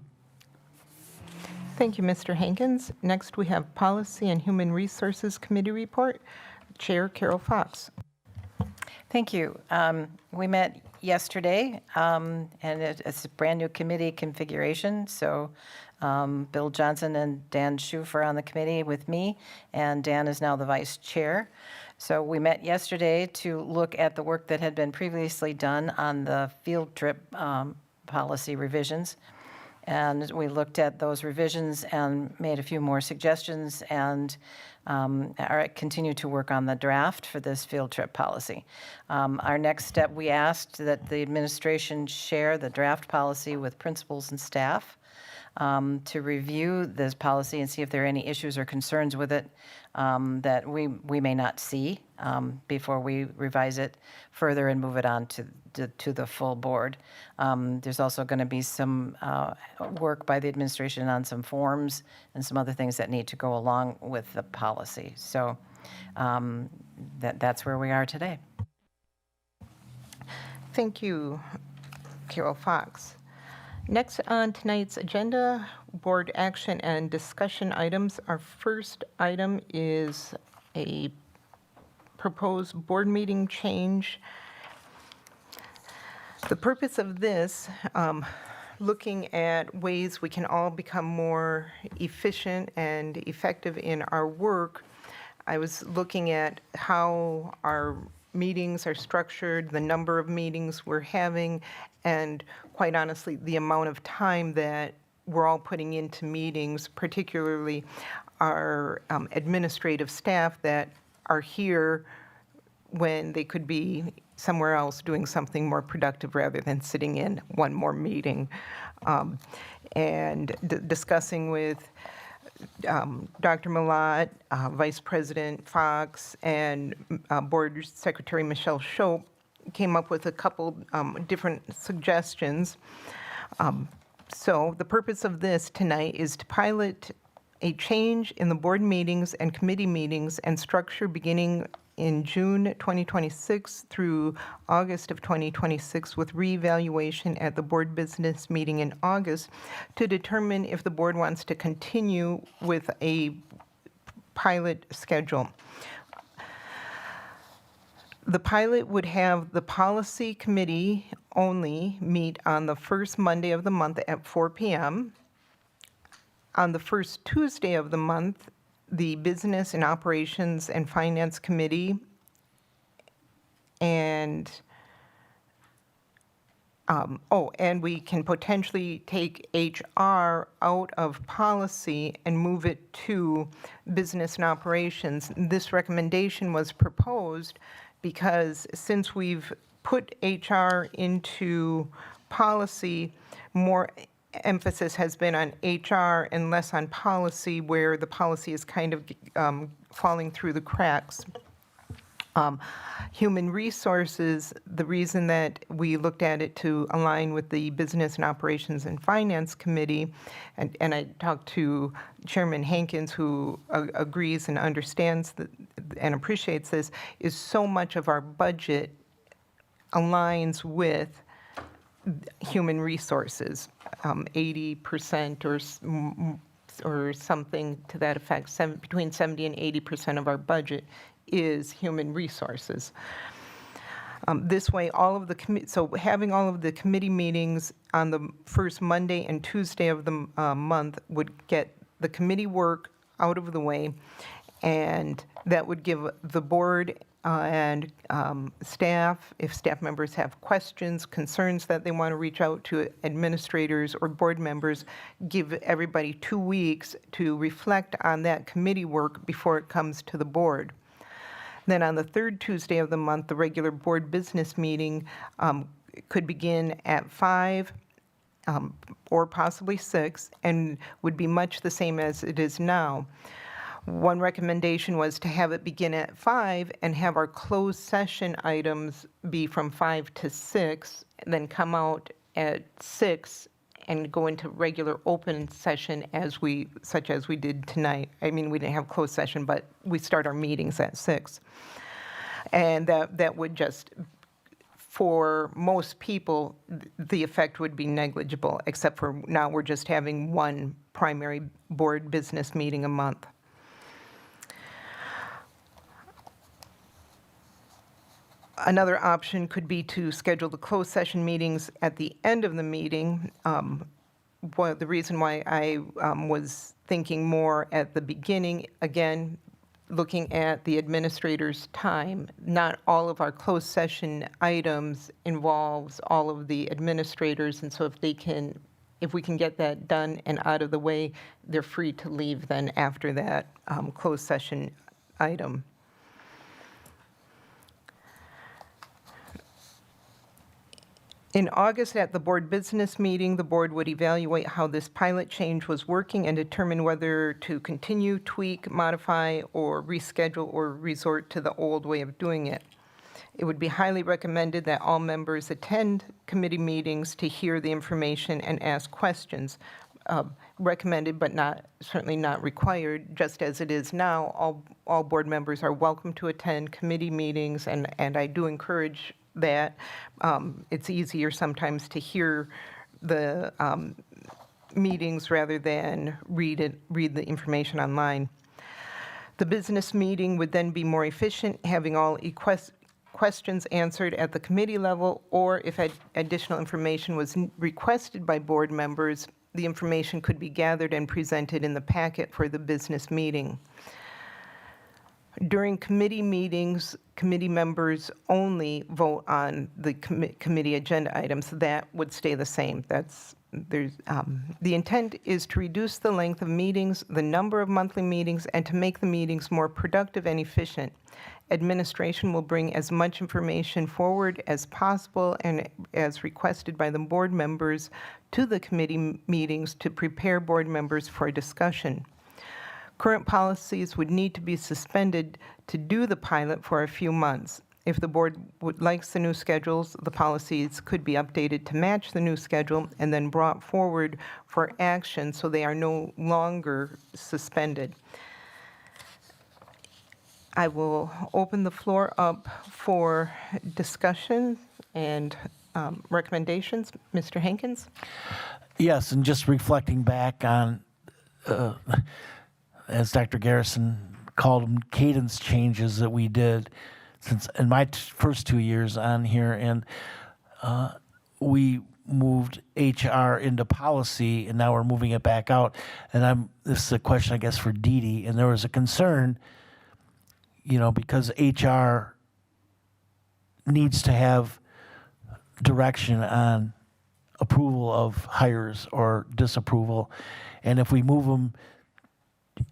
Thank you, Mr. Hankins. Next, we have Policy and Human Resources Committee report. Chair Carol Fox. Thank you. We met yesterday, and it's a brand new committee configuration. So Bill Johnson and Dan Schoof are on the committee with me, and Dan is now the vice chair. So we met yesterday to look at the work that had been previously done on the field trip policy revisions. And we looked at those revisions and made a few more suggestions and continue to work on the draft for this field trip policy. Our next step, we asked that the administration share the draft policy with principals and staff to review this policy and see if there are any issues or concerns with it that we may not see before we revise it further and move it on to the full board. There's also going to be some work by the administration on some forms and some other things that need to go along with the policy. So that's where we are today. Thank you, Carol Fox. Next on tonight's agenda, board action and discussion items. Our first item is a proposed board meeting change. The purpose of this, looking at ways we can all become more efficient and effective in our work, I was looking at how our meetings are structured, the number of meetings we're having, and quite honestly, the amount of time that we're all putting into meetings, particularly our administrative staff that are here when they could be somewhere else doing something more productive rather than sitting in one more meeting. And discussing with Dr. Malat, Vice President Fox, and Board Secretary Michelle Shope came up with a couple different suggestions. So the purpose of this tonight is to pilot a change in the board meetings and committee meetings and structure beginning in June 2026 through August of 2026 with reevaluation at the board business meeting in August to determine if the board wants to continue with a pilot schedule. The pilot would have the policy committee only meet on the first Monday of the month at 4 p.m. On the first Tuesday of the month, the Business and Operations and Finance Committee and and we can potentially take HR out of policy and move it to Business and Operations. This recommendation was proposed because since we've put HR into policy, more emphasis has been on HR and less on policy, where the policy is kind of falling through the cracks. Human resources, the reason that we looked at it to align with the Business and Operations and Finance Committee, and I talked to Chairman Hankins, who agrees and understands that and appreciates this, is so much of our budget aligns with human resources, 80% or something to that effect, between 70 and 80% of our budget is human resources. This way, all of the so having all of the committee meetings on the first Monday and Tuesday of the month would get the committee work out of the way, and that would give the board and staff, if staff members have questions, concerns that they want to reach out to administrators or board members, give everybody 2 weeks to reflect on that committee work before it comes to the board. Then on the third Tuesday of the month, the regular board business meeting could begin at 5 or possibly 6 and would be much the same as it is now. One recommendation was to have it begin at 5 and have our closed session items be from 5 to 6, and then come out at 6 and go into regular open session such as we did tonight. I mean, we didn't have closed session, but we start our meetings at 6. And that would just, for most people, the effect would be negligible, except for now we're just having one primary board business meeting a month. Another option could be to schedule the closed session meetings at the end of the meeting. The reason why I was thinking more at the beginning, again, looking at the administrator's time. Not all of our closed session items involves all of the administrators, and so if we can get that done and out of the way, they're free to leave then after that closed session item. In August, at the board business meeting, the board would evaluate how this pilot change was working and determine whether to continue, tweak, modify, or reschedule or resort to the old way of doing it. It would be highly recommended that all members attend committee meetings to hear the information and ask questions. Recommended, but certainly not required, just as it is now. All board members are welcome to attend committee meetings, and I do encourage that. It's easier sometimes to hear the meetings rather than read the information online. The business meeting would then be more efficient, having all questions answered at the committee level, or if additional information was requested by board members, the information could be gathered and presented in the packet for the business meeting. During committee meetings, committee members only vote on the committee agenda items. That would stay the same. The intent is to reduce the length of meetings, the number of monthly meetings, and to make the meetings more productive and efficient. Administration will bring as much information forward as possible and as requested by the board members to the committee meetings to prepare board members for discussion. Current policies would need to be suspended to do the pilot for a few months. If the board likes the new schedules, the policies could be updated to match the new schedule and then brought forward for action so they are no longer suspended. I will open the floor up for discussion and recommendations. Mr. Hankins? Yes, and just reflecting back on, as Dr. Garrison called them, cadence changes that we did since in my first 2 years on here, and we moved HR into policy, and now we're moving it back out. And this is a question, I guess, for Dee Dee, and there was a concern, because HR needs to have direction on approval of hires or disapproval, and if we move them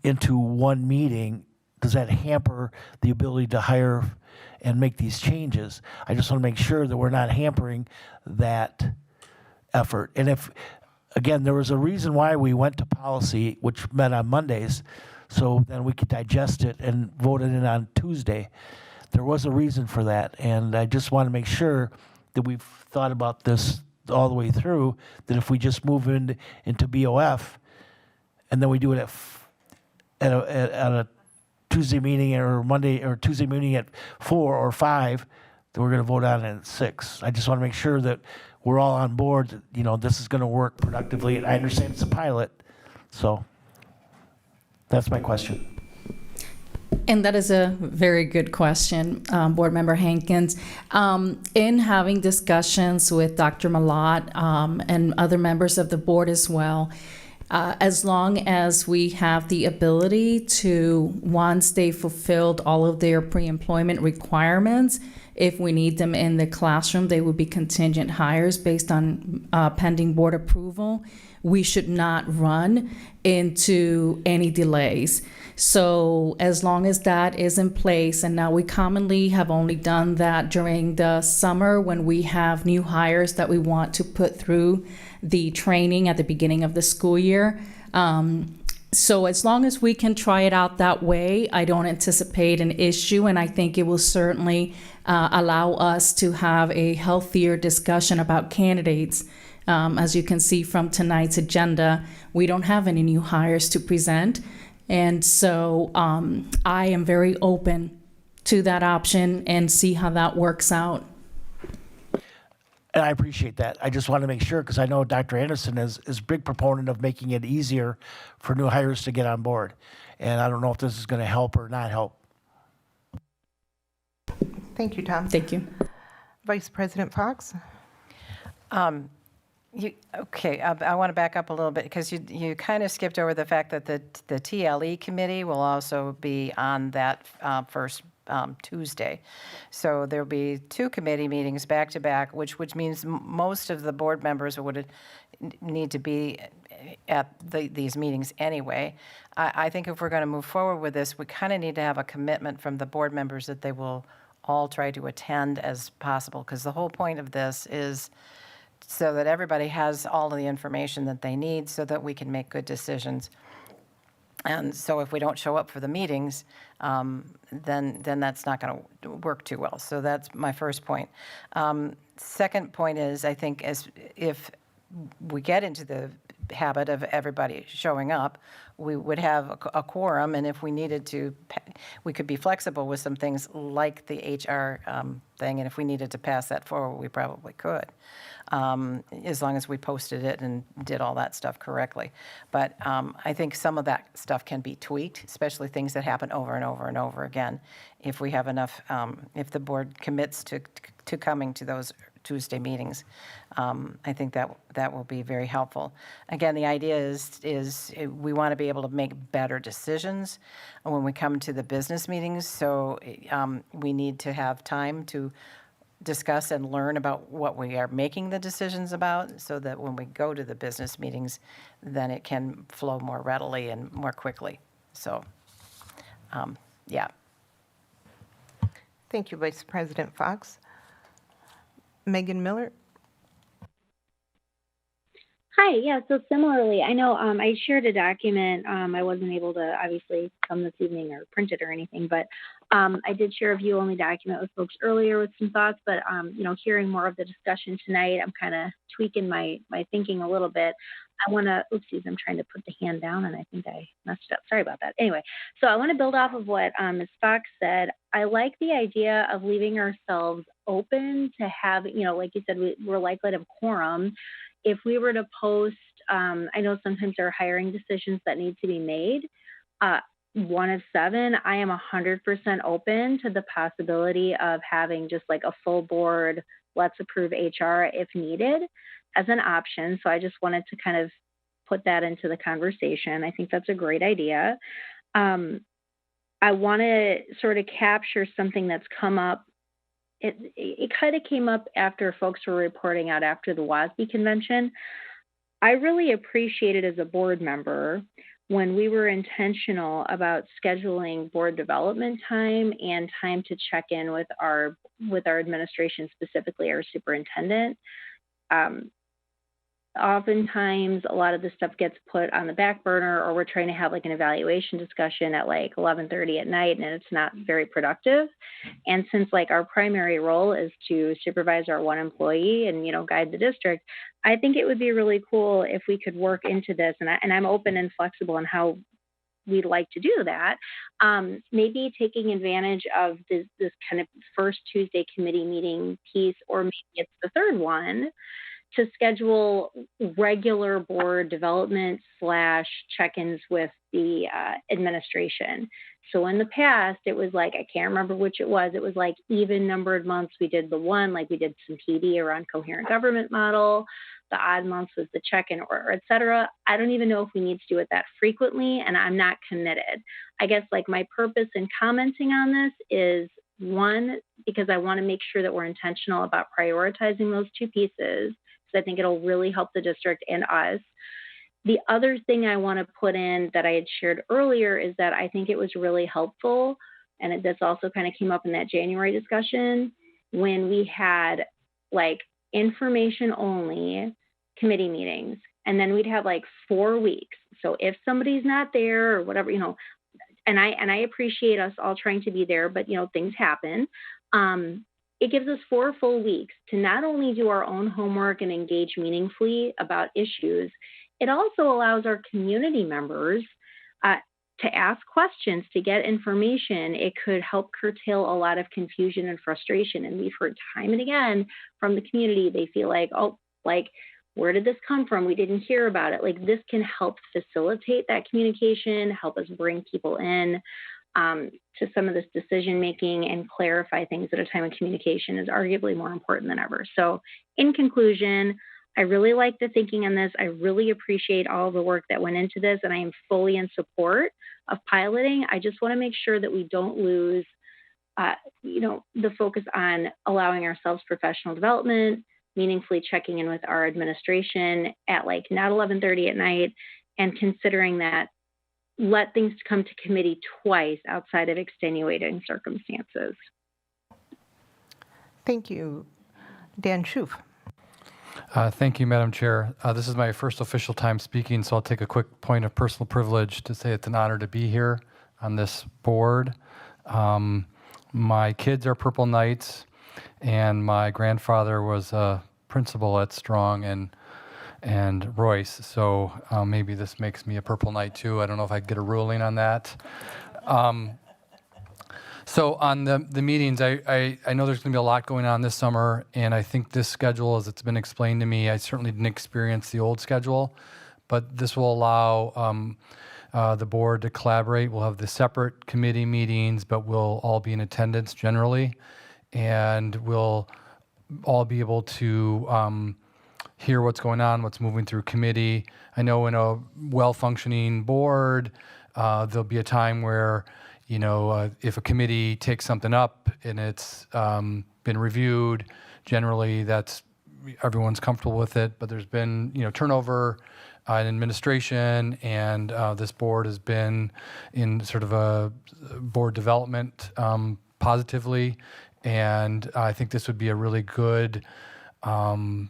into one meeting, does that hamper the ability to hire and make these changes? I just want to make sure that we're not hampering that effort. And again, there was a reason why we went to policy, which met on Mondays, so then we could digest it and vote it in on Tuesday. There was a reason for that, and I just want to make sure that we've thought about this all the way through, that if we just move into BOF, and then we do it at a Tuesday meeting or Monday or Tuesday meeting at 4 or 5, then we're going to vote on it at 6. I just want to make sure that we're all on board, that, this is going to work productively. And I understand it's a pilot, so that's my question. And that is a very good question, Board Member Hankins. In having discussions with Dr. Malott and other members of the board as well, as long as we have the ability to, once they fulfilled all of their pre-employment requirements, if we need them in the classroom, they would be contingent hires based on pending board approval. We should not run into any delays. So as long as that is in place, and now we commonly have only done that during the summer when we have new hires that we want to put through the training at the beginning of the school year. So as long as we can try it out that way, I don't anticipate an issue, and I think it will certainly allow us to have a healthier discussion about candidates. As you can see from tonight's agenda, we don't have any new hires to present. And so I am very open to that option and see how that works out. And I appreciate that. I just want to make sure, because I know Dr. Anderson is a big proponent of making it easier for new hires to get on board. And I don't know if this is going to help or not help. Thank you, Tom. Thank you. Vice President Fox? Okay, I want to back up a little bit because you kind of skipped over the fact that the TLE committee will also be on that first Tuesday. So there'll be 2 committee meetings back to back, which means most of the board members would need to be at these meetings anyway. I think if we're going to move forward with this, we kind of need to have a commitment from the board members that they will all try to attend as possible, because the whole point of this is so that everybody has all of the information that they need so that we can make good decisions. And so if we don't show up for the meetings, then that's not going to work too well. So that's my first point. Second point is, I think if we get into the habit of everybody showing up, we would have a quorum, and if we needed to, we could be flexible with some things like the HR thing, and if we needed to pass that forward, we probably could, as long as we posted it and did all that stuff correctly. But I think some of that stuff can be tweaked, especially things that happen over and over and over again. If we have enough, if the board commits to coming to those Tuesday meetings, I think that will be very helpful. Again, the idea is we want to be able to make better decisions when we come to the business meetings, so we need to have time to discuss and learn about what we are making the decisions about, so that when we go to the business meetings, then it can flow more readily and more quickly. So, yeah. Thank you, Vice President Fox. Megan Miller. Hi, yeah, so similarly, I know I shared a document. I wasn't able to obviously come this evening or print it or anything, but I did share a view-only document with folks earlier with some thoughts, but hearing more of the discussion tonight, I'm kind of tweaking my thinking a little bit. I want to, oopsies, I'm trying to put the hand down and I think I messed it up. Sorry about that. Anyway, so I want to build off of what Ms. Fox said. I like the idea of leaving ourselves open to have, like you said, we're likely to have quorum. If we were to post, I know sometimes there are hiring decisions that need to be made. 1 of 7, I am 100% open to the possibility of having just like a full board, let's approve HR if needed as an option. So I just wanted to kind of put that into the conversation. I think that's a great idea. I want to sort of capture something that's come up. It kind of came up after folks were reporting out after the WASB convention. I really appreciated as a board member when we were intentional about scheduling board development time and time to check in with our administration, specifically our superintendent. Oftentimes a lot of this stuff gets put on the back burner, or we're trying to have like an evaluation discussion at like 11:30 at night, and it's not very productive. And since like our primary role is to supervise our one employee and guide the district, I think it would be really cool if we could work into this, and I'm open and flexible on how we'd like to do that. Maybe taking advantage of this kind of first Tuesday committee meeting piece, or maybe it's the third one, to schedule regular board development / check-ins with the administration. So in the past, it was like, I can't remember which it was like even numbered months. We did the one, like we did some PD around coherent government model. The odd months was the check-in order, et cetera. I don't even know if we need to do it that frequently, and I'm not committed. I guess like my purpose in commenting on this is, 1, because I want to make sure that we're intentional about prioritizing those 2 pieces. So I think it'll really help the district and us. The other thing I want to put in that I had shared earlier is that I think it was really helpful, and this also kind of came up in that January discussion, when we had like information only committee meetings, and then we'd have like 4 weeks. So if somebody's not there or whatever, and I appreciate us all trying to be there, but things happen. It gives us 4 full weeks to not only do our own homework and engage meaningfully about issues, it also allows our community members to ask questions, to get information. It could help curtail a lot of confusion and frustration. And we've heard time and again from the community, they feel like, oh, like, where did this come from? We didn't hear about it. Like, this can help facilitate that communication, help us bring people in to some of this decision making and clarify things at a time of communication is arguably more important than ever. So in conclusion, I really like the thinking on this. I really appreciate all the work that went into this, and I am fully in support of piloting. I just want to make sure that we don't lose, the focus on allowing ourselves professional development, meaningfully checking in with our administration at like not 11:30 at night, and considering that let things come to committee twice outside of extenuating circumstances. Thank you. Dan Schoof. Thank you, Madam Chair. This is my first official time speaking, so I'll take a quick point of personal privilege to say it's an honor to be here on this board. My kids are Purple Knights, and my grandfather was a principal at Strong and Royce, so maybe this makes me a Purple Knight too. I don't know if I get a ruling on that. So on the meetings, I know there's going to be a lot going on this summer, and I think this schedule, as it's been explained to me, I certainly didn't experience the old schedule, but this will allow the board to collaborate. We'll have the separate committee meetings, but we'll all be in attendance generally, and we'll all be able to hear what's going on, what's moving through committee. I know in a well-functioning board, there'll be a time where if a committee takes something up and it's been reviewed, generally everyone's comfortable with it. But there's been turnover in administration, and this board has been in sort of a board development positively, and I think this would be a really good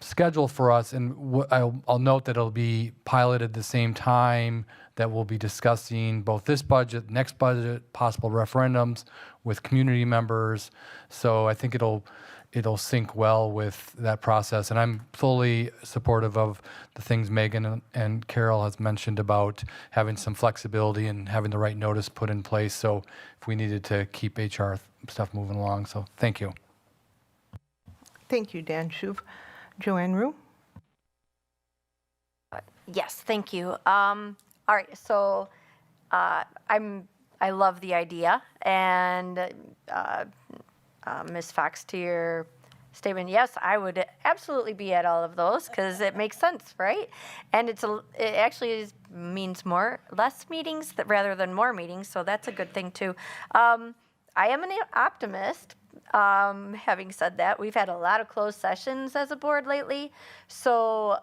schedule for us. And I'll note that it'll be piloted at the same time that we'll be discussing both this budget, next budget, possible referendums with community members. So I think it'll sync well with that process. And I'm fully supportive of the things Megan and Carol has mentioned about having some flexibility and having the right notice put in place. So if we needed to keep HR stuff moving along. So thank you. Thank you, Dan Schoof. Joanne Rue. Yes, thank you. All right, so I love the idea, and Ms. Fox, to your statement, yes, I would absolutely be at all of those because it makes sense, right? And it actually means less meetings rather than more meetings, so that's a good thing too. I am an optimist. Having said that, we've had a lot of closed sessions as a board lately, so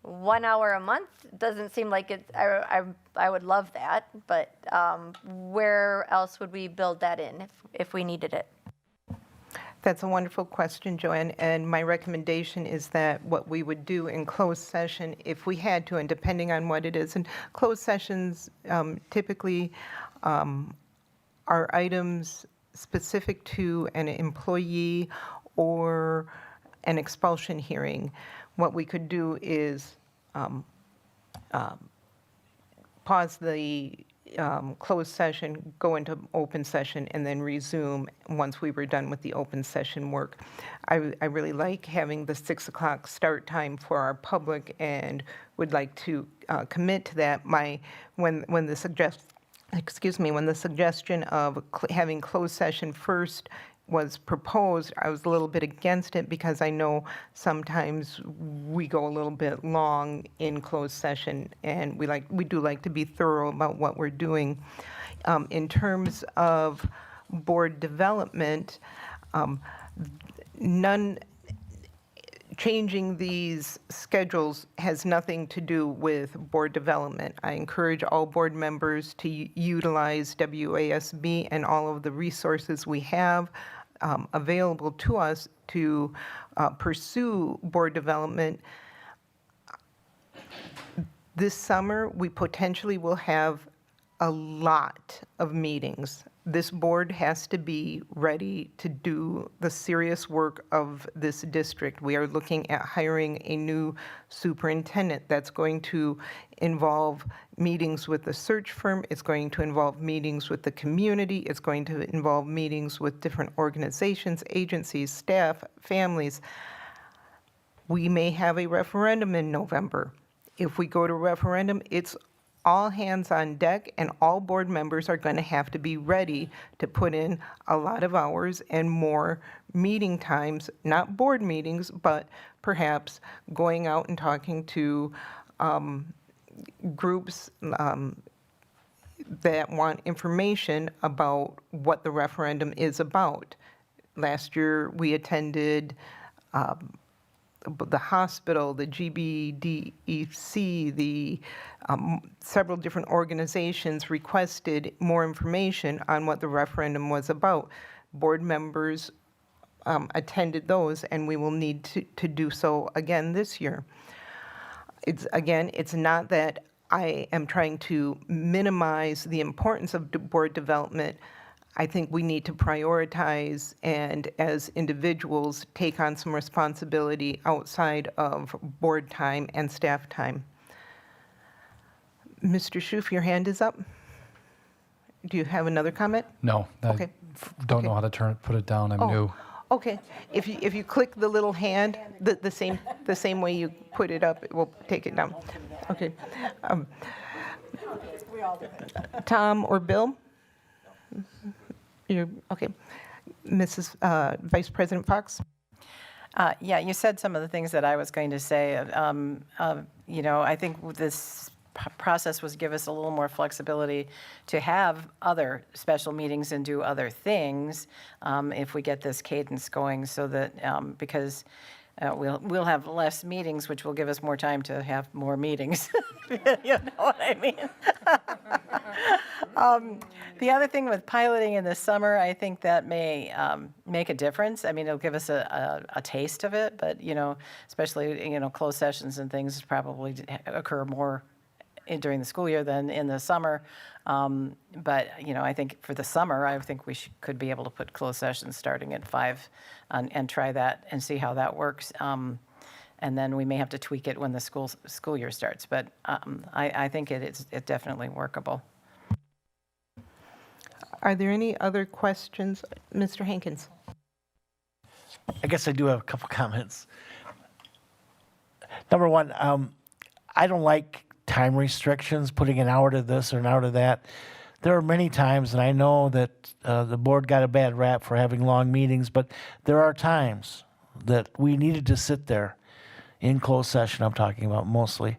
1 hour a month doesn't seem like it. I would love that, but where else would we build that in if we needed it? That's a wonderful question, Joanne, and my recommendation is that what we would do in closed session, if we had to, and depending on what it is, and closed sessions typically are items specific to an employee or an expulsion hearing. What we could do is pause the closed session, go into open session, and then resume once we were done with the open session work. I really like having the 6 o'clock start time for our public and would like to commit to that. When the suggestion of having closed session first was proposed, I was a little bit against it because I know sometimes we go a little bit long in closed session, and we do like to be thorough about what we're doing. In terms of board development, changing these schedules has nothing to do with board development. I encourage all board members to utilize WASB and all of the resources we have available to us to pursue board development. This summer, we potentially will have a lot of meetings. This board has to be ready to do the serious work of this district. We are looking at hiring a new superintendent. That's going to involve meetings with the search firm. It's going to involve meetings with the community. It's going to involve meetings with different organizations, agencies, staff, families. We may have a referendum in November. If we go to referendum, it's all hands on deck, and all board members are going to have to be ready to put in a lot of hours and more meeting times, not board meetings, but perhaps going out and talking to groups that want information about what the referendum is about. Last year, we attended the hospital, the GBDEC, the several different organizations requested more information on what the referendum was about. Board members attended those, and we will need to do so again this year. It's not that I am trying to minimize the importance of board development. I think we need to prioritize and, as individuals, take on some responsibility outside of board time and staff time. Mr. Schoof, your hand is up. Do you have another comment? No, I Okay. don't know how to put it down. I'm new. Okay. If you click the little hand, the same way you put it up, it will take it down. Okay. Tom or Bill? You're okay. Mrs. Vice President Fox? Yeah, you said some of the things that I was going to say. You know, I think this process was give us a little more flexibility to have other special meetings and do other things if we get this cadence going, so that because we'll have less meetings, which will give us more time to have more meetings. You know what I mean? The other thing with piloting in the summer, I think that may make a difference. I mean, it'll give us a taste of it, but, you know, especially, you know, closed sessions and things probably occur more during the school year than in the summer. But, you know, I think for the summer, I think we could be able to put closed sessions starting at 5 and try that and see how that works. And then we may have to tweak it when the school year starts. But I think it's definitely workable. Are there any other questions? Mr. Hankins? I guess I do have a couple comments. Number one, I don't like time restrictions, putting an hour to this or an hour to that. There are many times, and I know that the board got a bad rap for having long meetings, but there are times that we needed to sit there in closed session, I'm talking about mostly,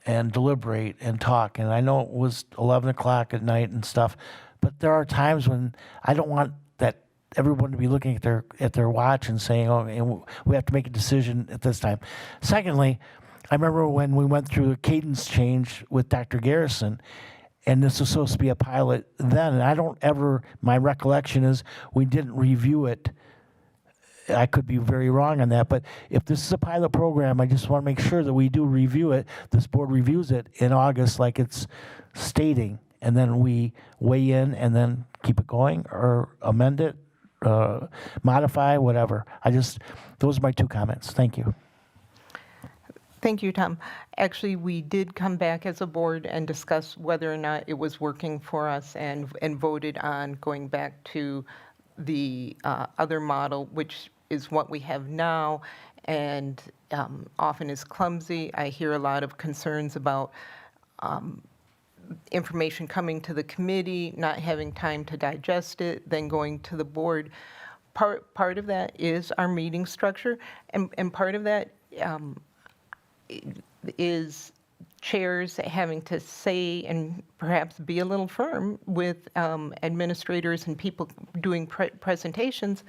and deliberate and talk. And I know it was 11 o'clock at night and stuff, but there are times when I don't want that everyone to be looking at their watch and saying, oh, and we have to make a decision at this time. Secondly, I remember when we went through a cadence change with Dr. Garrison, and this was supposed to be a pilot then, and my recollection is we didn't review it. I could be very wrong on that, but if this is a pilot program, I just want to make sure that we do review it. This board reviews it in August like it's stating, and then we weigh in and then keep it going or amend it, modify, whatever. Those are my two comments. Thank you. Thank you, Tom. Actually, we did come back as a board and discuss whether or not it was working for us and voted on going back to the other model, which is what we have now, and often is clumsy. I hear a lot of concerns about information coming to the committee, not having time to digest it, then going to the board. Part of that is our meeting structure, and part of that is chairs having to say and perhaps be a little firm with administrators and people doing presentations.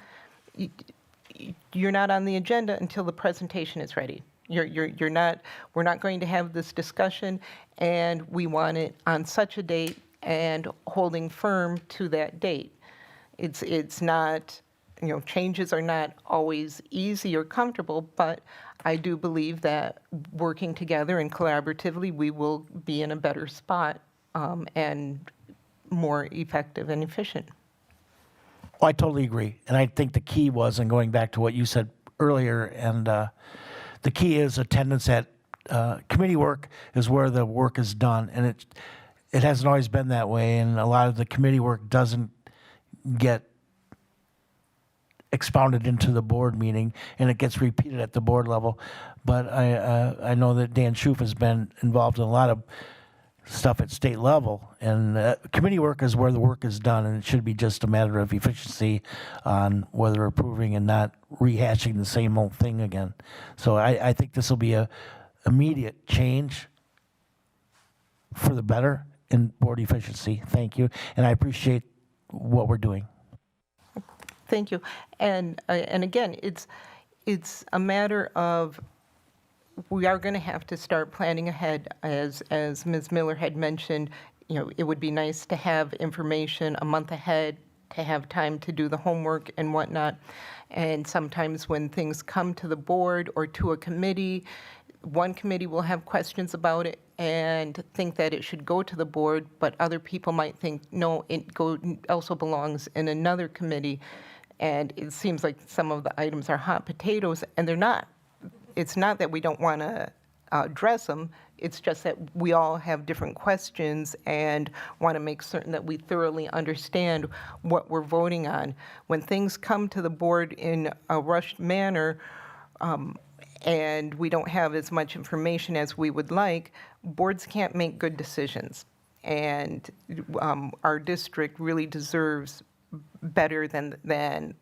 You're not on the agenda until the presentation is ready. You're not. We're not going to have this discussion, and we want it on such a date and holding firm to that date. It's not. You know, changes are not always easy or comfortable, but I do believe that working together and collaboratively, we will be in a better spot and more effective and efficient. Well, I totally agree. And I think the key was, and going back to what you said earlier, and the key is attendance at committee work is where the work is done. And it hasn't always been that way, and a lot of the committee work doesn't get expounded into the board meeting, and it gets repeated at the board level. But I know that Dan Schoof has been involved in a lot of stuff at state level. And committee work is where the work is done, and it should be just a matter of efficiency on whether approving and not rehashing the same old thing again. So I think this will be a immediate change for the better in board efficiency. Thank you. And I appreciate what we're doing. Thank you. And again, it's a matter of we are going to have to start planning ahead. As Ms. Miller had mentioned, it would be nice to have information a month ahead, to have time to do the homework and whatnot. And sometimes when things come to the board or to a committee, one committee will have questions about it and think that it should go to the board, but other people might think, no, it also belongs in another committee. And it seems like some of the items are hot potatoes, and they're not. It's not that we don't want to address them. It's just that we all have different questions and want to make certain that we thoroughly understand what we're voting on. When things come to the board in a rushed manner, and we don't have as much information as we would like, boards can't make good decisions. And our district really deserves better than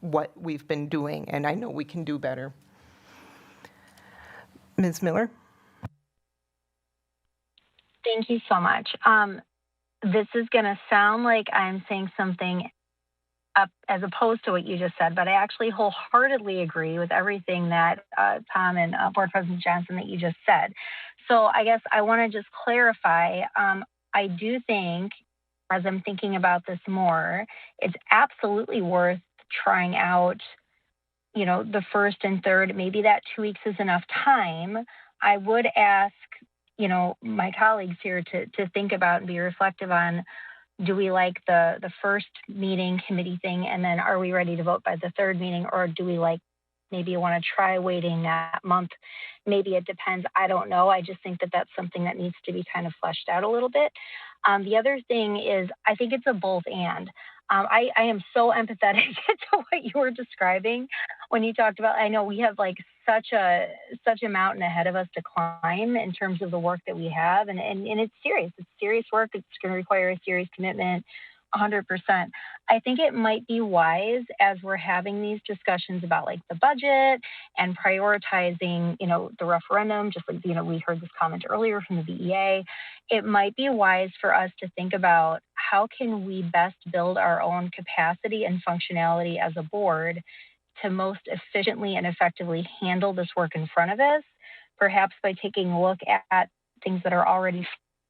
what we've been doing, and I know we can do better. Ms. Miller? Thank you so much. This is going to sound like I'm saying something up as opposed to what you just said, but I actually wholeheartedly agree with everything that Tom and Board President Johnson that you just said. So I guess I want to just clarify. I do think, as I'm thinking about this more, it's absolutely worth trying out, the first and third. Maybe that 2 weeks is enough time. I would ask, my colleagues here to think about and be reflective on, do we like the first meeting committee thing, and then are we ready to vote by the third meeting, or do we maybe you want to try waiting that month? Maybe it depends. I don't know. I just think that that's something that needs to be kind of fleshed out a little bit. The other thing is, I think it's a both and. I am so empathetic to what you were describing when you talked about, I know we have such a mountain ahead of us to climb in terms of the work that we have. And it's serious. It's serious work. It's going to require a serious commitment, 100%. I think it might be wise, as we're having these discussions about the budget and prioritizing, the referendum, just like, we heard this comment earlier from the BEA, it might be wise for us to think about how can we best build our own capacity and functionality as a board to most efficiently and effectively handle this work in front of us, perhaps by taking a look at things that are already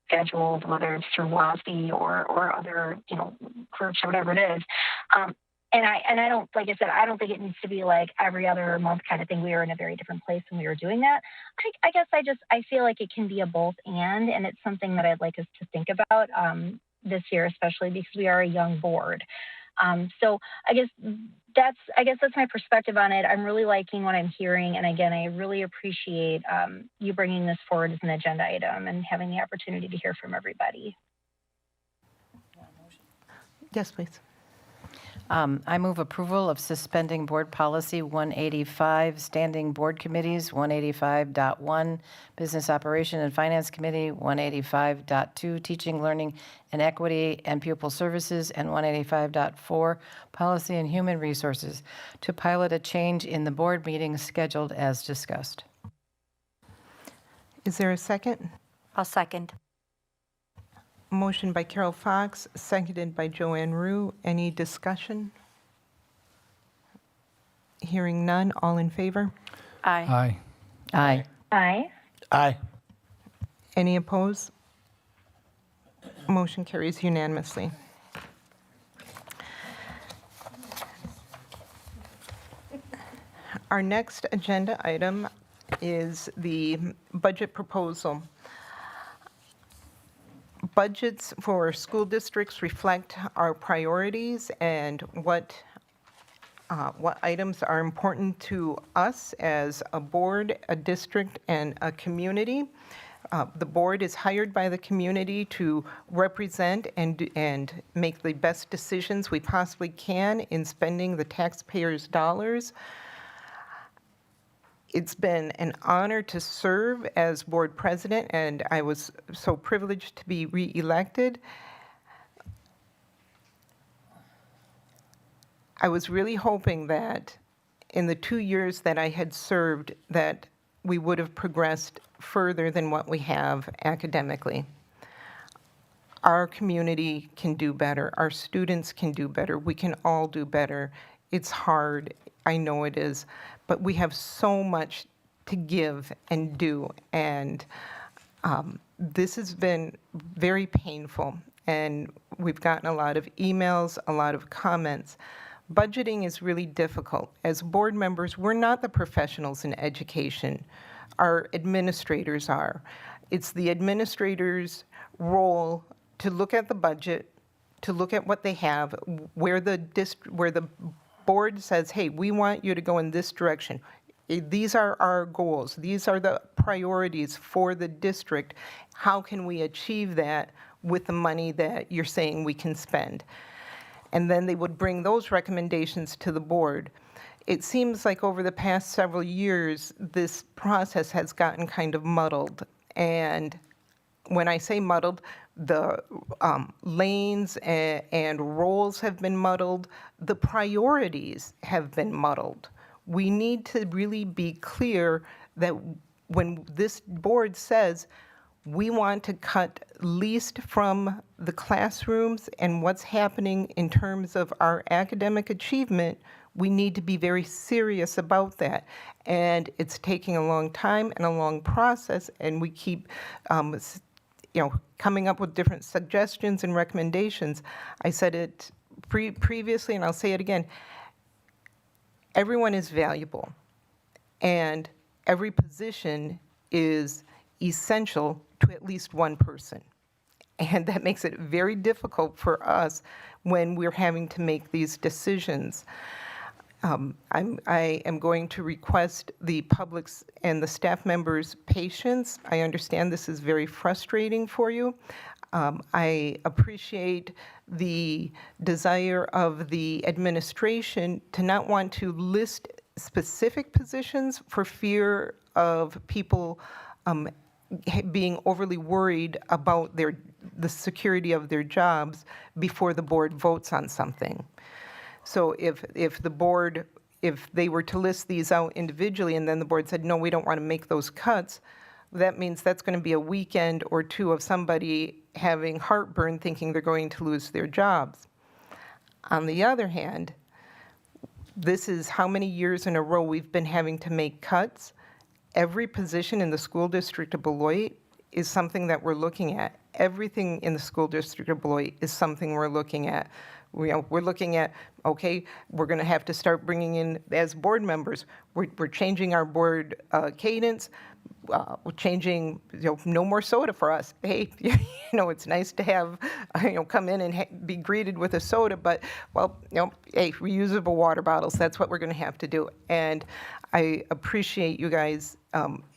scheduled, whether it's through WASB or other, groups or whatever it is. And I don't, like I said, I don't think it needs to be every other month kind of thing. We were in a very different place when we were doing that. I guess I feel like it can be a both and it's something that I'd like us to think about this year, especially because we are a young board. So I guess that's my perspective on it. I'm really liking what I'm hearing. And again, I really appreciate you bringing this forward as an agenda item and having the opportunity to hear from everybody. Yes, please. I move approval of suspending Board Policy 185, Standing Board Committees, 185.1, Business Operation and Finance Committee, 185.2, Teaching, Learning, and Equity and Pupil Services, and 185.4, Policy and Human Resources, to pilot a change in the board meetings scheduled as discussed. Is there a second? I'll second. Motion by Carol Fox, seconded by Joanne Rue. Any discussion? Hearing none, all in favor? Aye. Aye. Aye. Aye. Aye. Any opposed? Motion carries unanimously. Our next agenda item is the budget proposal. Budgets for school districts reflect our priorities and what items are important to us as a board, a district, and a community. The board is hired by the community to represent and make the best decisions we possibly can in spending the taxpayers' dollars. It's been an honor to serve as board president, and I was so privileged to be reelected. I was really hoping that in the 2 years that I had served, that we would have progressed further than what we have academically. Our community can do better. Our students can do better. We can all do better. It's hard. I know it is. But we have so much to give and do. And this has been very painful. And we've gotten a lot of emails, a lot of comments. Budgeting is really difficult. As board members, we're not the professionals in education. Our administrators are. It's the administrator's role to look at the budget, to look at what they have, where the board says, hey, we want you to go in this direction. These are our goals. These are the priorities for the district. How can we achieve that with the money that you're saying we can spend? And then they would bring those recommendations to the board. It seems like over the past several years, this process has gotten kind of muddled. And when I say muddled, the lanes and roles have been muddled. The priorities have been muddled. We need to really be clear that when this board says, we want to cut least from the classrooms and what's happening in terms of our academic achievement, we need to be very serious about that. And it's taking a long time and a long process, and we keep coming up with different suggestions and recommendations. I said it previously, and I'll say it again. Everyone is valuable, and every position is essential to at least one person. And that makes it very difficult for us when we're having to make these decisions. I am going to request the public's and the staff members' patience. I understand this is very frustrating for you. I appreciate the desire of the administration to not want to list specific positions for fear of people being overly worried about the security of their jobs before the board votes on something. So if they were to list these out individually and then the board said, no, we don't want to make those cuts, that means that's going to be a weekend or two of somebody having heartburn thinking they're going to lose their jobs. On the other hand, this is how many years in a row we've been having to make cuts. Every position in the school district of Beloit is something that we're looking at. Everything in the school district of Beloit is something we're looking at. We're looking at, okay, we're going to have to start bringing in, as board members, we're changing our board cadence. We're changing, no more soda for us. Hey, it's nice to have, come in and be greeted with a soda, but, hey, reusable water bottles, that's what we're going to have to do. And I appreciate you guys,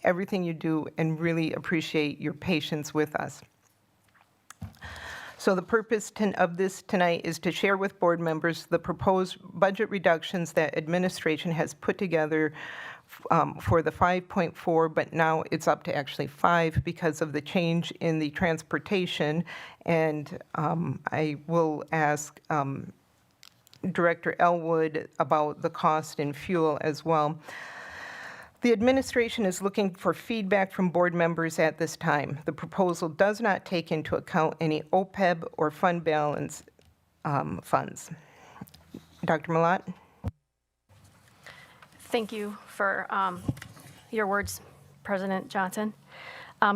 everything you do, and really appreciate your patience with us. So the purpose of this tonight is to share with board members the proposed budget reductions that administration has put together for the 5.4, but now it's up to actually 5 because of the change in the transportation. And I will ask Director Elwood about the cost in fuel as well. The administration is looking for feedback from board members at this time. The proposal does not take into account any OPEB or fund balance funds. Dr. Malat? Thank you for your words, President Johnson.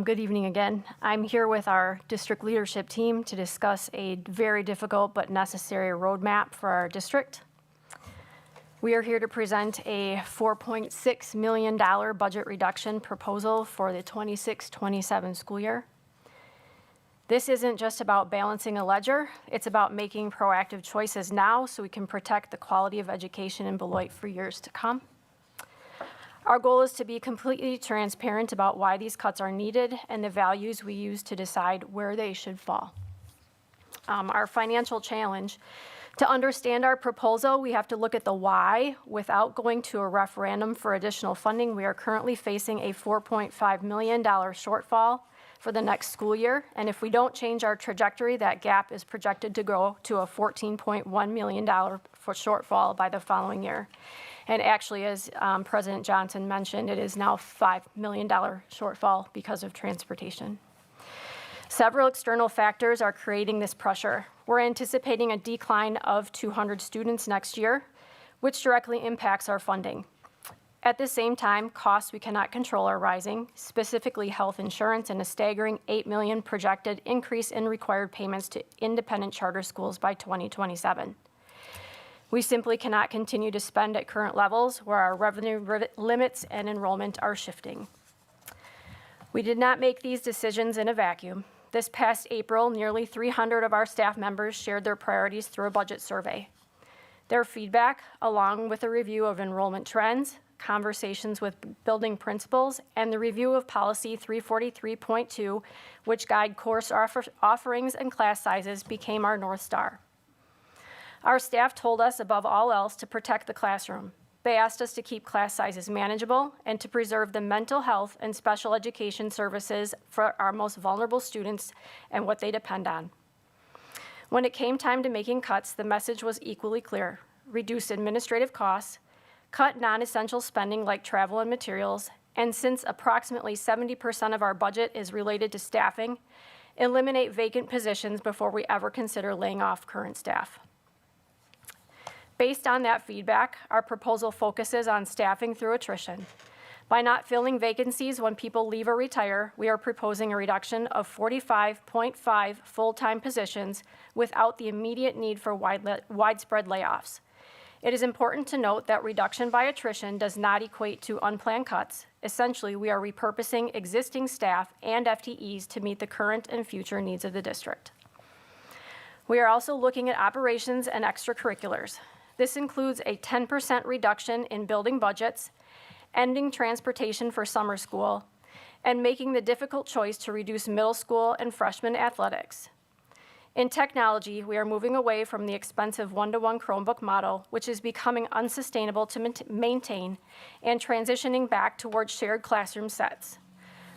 Good evening again. I'm here with our district leadership team to discuss a very difficult but necessary roadmap for our district. We are here to present a $4.6 million budget reduction proposal for the 26-27 school year. This isn't just about balancing a ledger, it's about making proactive choices now so we can protect the quality of education in Beloit for years to come. Our goal is to be completely transparent about why these cuts are needed and the values we use to decide where they should fall. Our financial challenge To understand our proposal, we have to look at the why. Without going to a referendum for additional funding, we are currently facing a $4.5 million shortfall for the next school year. And if we don't change our trajectory, that gap is projected to grow to a $14.1 million shortfall by the following year. And actually, as President Johnson mentioned, it is now $5 million shortfall because of transportation. Several external factors are creating this pressure. We're anticipating a decline of 200 students next year, which directly impacts our funding. At the same time, costs we cannot control are rising, specifically health insurance, and a staggering $8 million projected increase in required payments to independent charter schools by 2027. We simply cannot continue to spend at current levels where our revenue limits and enrollment are shifting. We did not make these decisions in a vacuum. This past April, nearly 300 of our staff members shared their priorities through a budget survey. Their feedback, along with a review of enrollment trends, conversations with building principals, and the review of Policy 343.2, which guide course offerings and class sizes, became our North Star. Our staff told us, above all else, to protect the classroom. They asked us to keep class sizes manageable and to preserve the mental health and special education services for our most vulnerable students and what they depend on. When it came time to making cuts, the message was equally clear: reduce administrative costs, cut non-essential spending like travel and materials, and since approximately 70% of our budget is related to staffing, eliminate vacant positions before we ever consider laying off current staff. Based on that feedback, our proposal focuses on staffing through attrition. By not filling vacancies when people leave or retire, we are proposing a reduction of 45.5 full-time positions without the immediate need for widespread layoffs. It is important to note that reduction by attrition does not equate to unplanned cuts. Essentially, we are repurposing existing staff and FTEs to meet the current and future needs of the district. We are also looking at operations and extracurriculars. This includes a 10% reduction in building budgets, ending transportation for summer school, and making the difficult choice to reduce middle school and freshman athletics. In technology, we are moving away from the expensive one-to-one Chromebook model, which is becoming unsustainable to maintain, and transitioning back towards shared classroom sets.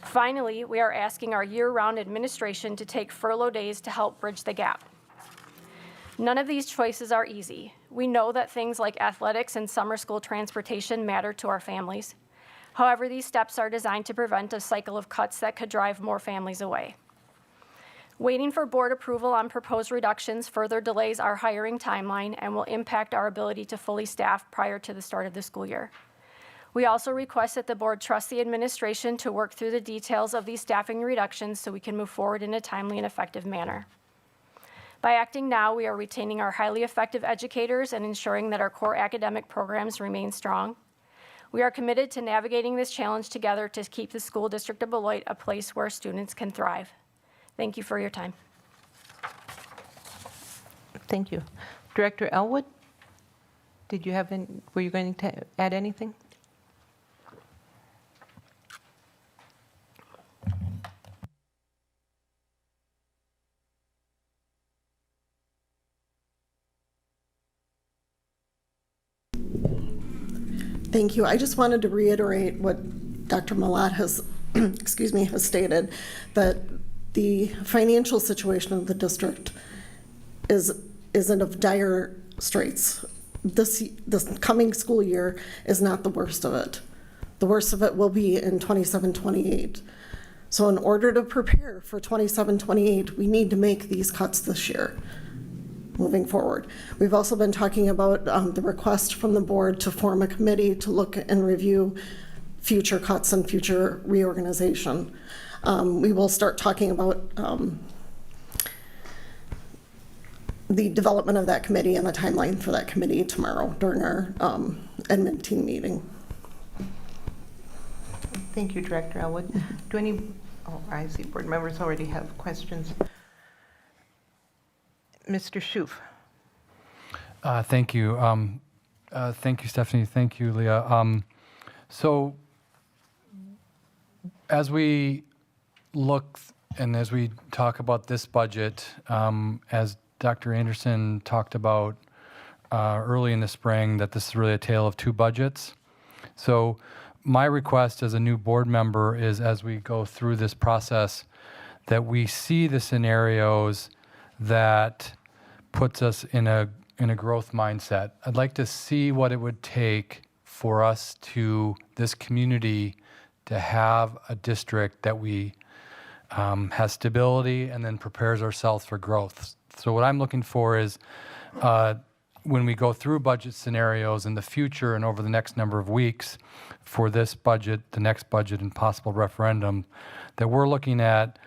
Finally, we are asking our year-round administration to take furlough days to help bridge the gap. None of these choices are easy. We know that things like athletics and summer school transportation matter to our families. However, these steps are designed to prevent a cycle of cuts that could drive more families away. Waiting for board approval on proposed reductions further delays our hiring timeline and will impact our ability to fully staff prior to the start of the school year. We also request that the board trust the administration to work through the details of these staffing reductions so we can move forward in a timely and effective manner. By acting now, we are retaining our highly effective educators and ensuring that our core academic programs remain strong. We are committed to navigating this challenge together to keep the school district of Beloit a place where students can thrive. Thank you for your time. Thank you. Director Elwood, were you going to add anything? Thank you. I just wanted to reiterate what Dr. Malat has, has stated, that the financial situation of the district isn't of dire straits. This coming school year is not the worst of it. The worst of it will be in 27-28. So in order to prepare for 27-28, we need to make these cuts this year. Moving forward. We've also been talking about the request from the board to form a committee to look and review future cuts and future reorganization. We will start talking about the development of that committee and the timeline for that committee tomorrow during our admin team meeting. Thank you, Director Elwood. I see board members already have questions. Mr. Schoof. Thank you. Thank you, Stephanie. Thank you, Leah. So as we look and as we talk about this budget, as Dr. Anderson talked about early in the spring that this is really a tale of two budgets. So my request as a new board member is, as we go through this process, that we see the scenarios that puts us in a growth mindset. I'd like to see what it would take for us this community, to have a district that we has stability and then prepares ourselves for growth. So what I'm looking for is when we go through budget scenarios in the future and over the next number of weeks for this budget, the next budget, and possible referendum, that we're looking at,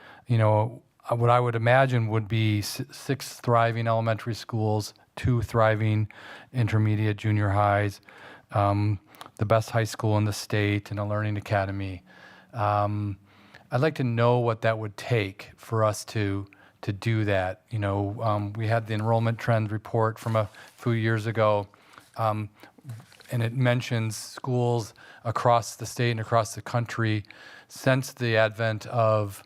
what I would imagine would be 6 thriving elementary schools, 2 thriving intermediate junior highs, the best high school in the state, and a learning academy. I'd like to know what that would take for us to do that. We had the enrollment trend report from a few years ago, and it mentions schools across the state and across the country since the advent of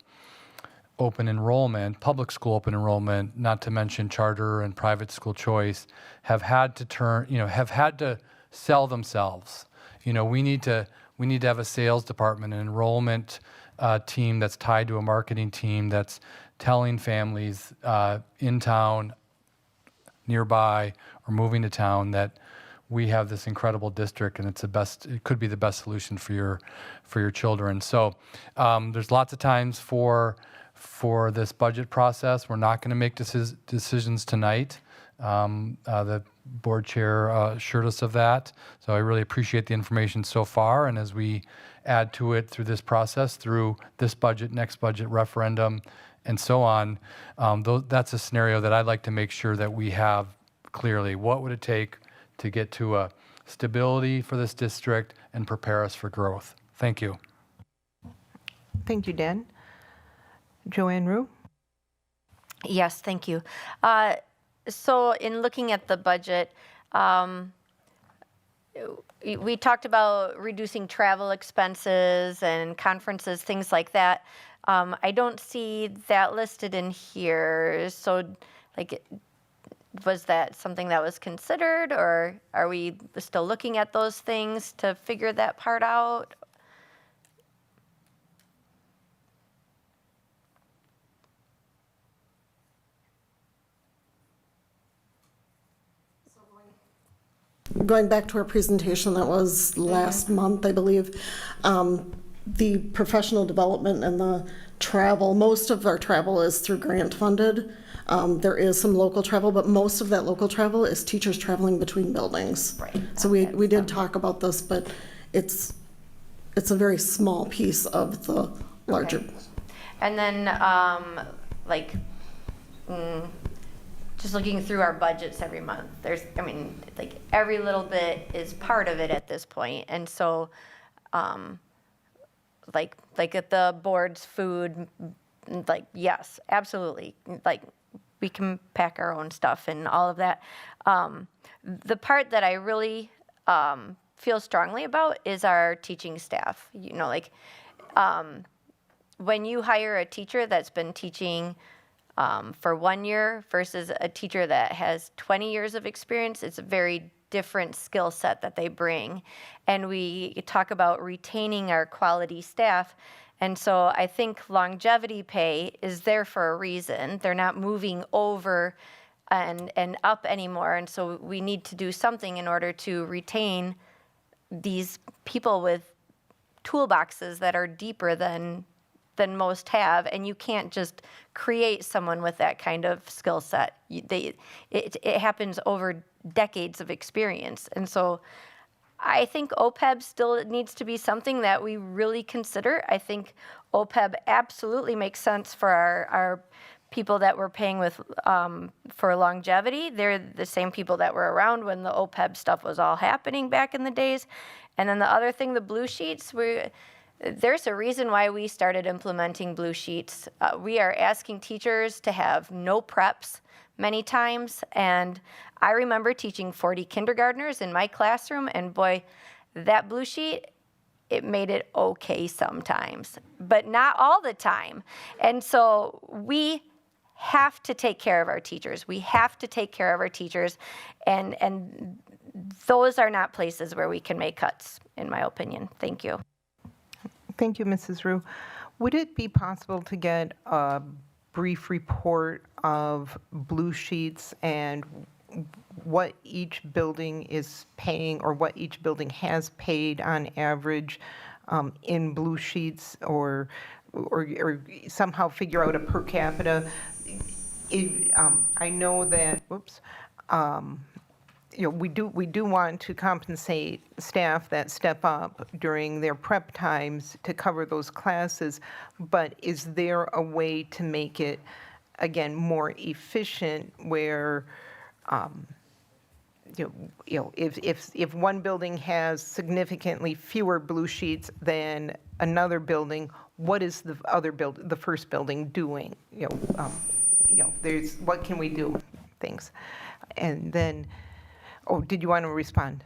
open enrollment, public school open enrollment, not to mention charter and private school choice, have had to sell themselves. We need to have a sales department, an enrollment team that's tied to a marketing team that's telling families in town, nearby, or moving to town that we have this incredible district and it could be the best solution for your children. So there's lots of times for this budget process. We're not going to make decisions tonight. The board chair assured us of that. So I really appreciate the information so far. And as we add to it through this process, through this budget, next budget, referendum, and so on, that's a scenario that I'd like to make sure that we have clearly. What would it take to get to a stability for this district and prepare us for growth? Thank you. Thank you, Dan. Joanne Rue? Yes, thank you. So in looking at the budget, we talked about reducing travel expenses and conferences, things like that. I don't see that listed in here. So, was that something that was considered, or are we still looking at those things to figure that part out? Going back to our presentation that was last month, I believe, the professional development and the travel, most of our travel is through grant funded. There is some local travel, but most of that local travel is teachers traveling between buildings. Right. So we did talk about this, but it's a very small piece of the larger. Okay. And then, just looking through our budgets every month, every little bit is part of it at this point. And so, at the board's food, yes, absolutely. We can pack our own stuff and all of that. The part that I really feel strongly about is our teaching staff. When you hire a teacher that's been teaching for 1 year versus a teacher that has 20 years of experience, it's a very different skill set that they bring. And we talk about retaining our quality staff. And so I think longevity pay is there for a reason. They're not moving over and up anymore. And so we need to do something in order to retain these people with toolboxes that are deeper than most have, and you can't just create someone with that kind of skill set. It happens over decades of experience. And so I think OPEB still needs to be something that we really consider. I think OPEB absolutely makes sense for our people that we're paying with for longevity. They're the same people that were around when the OPEB stuff was all happening back in the days. And then the other thing, the blue sheets, there's a reason why we started implementing blue sheets. We are asking teachers to have no preps many times. And I remember teaching 40 kindergartners in my classroom, and boy, that blue sheet, it made it okay sometimes, but not all the time. And so we have to take care of our teachers. We have to take care of our teachers, and those are not places where we can make cuts, in my opinion. Thank you. Thank you, Mrs. Rue. Would it be possible to get a brief report of blue sheets and what each building is paying, or what each building has paid on average in blue sheets, or somehow figure out a per capita? I know that, we do want to compensate staff that step up during their prep times to cover those classes, but is there a way to make it, again, more efficient where, if one building has significantly fewer blue sheets than another building, what is the first building doing? There's, what can we do? Things. And then, did you want to respond?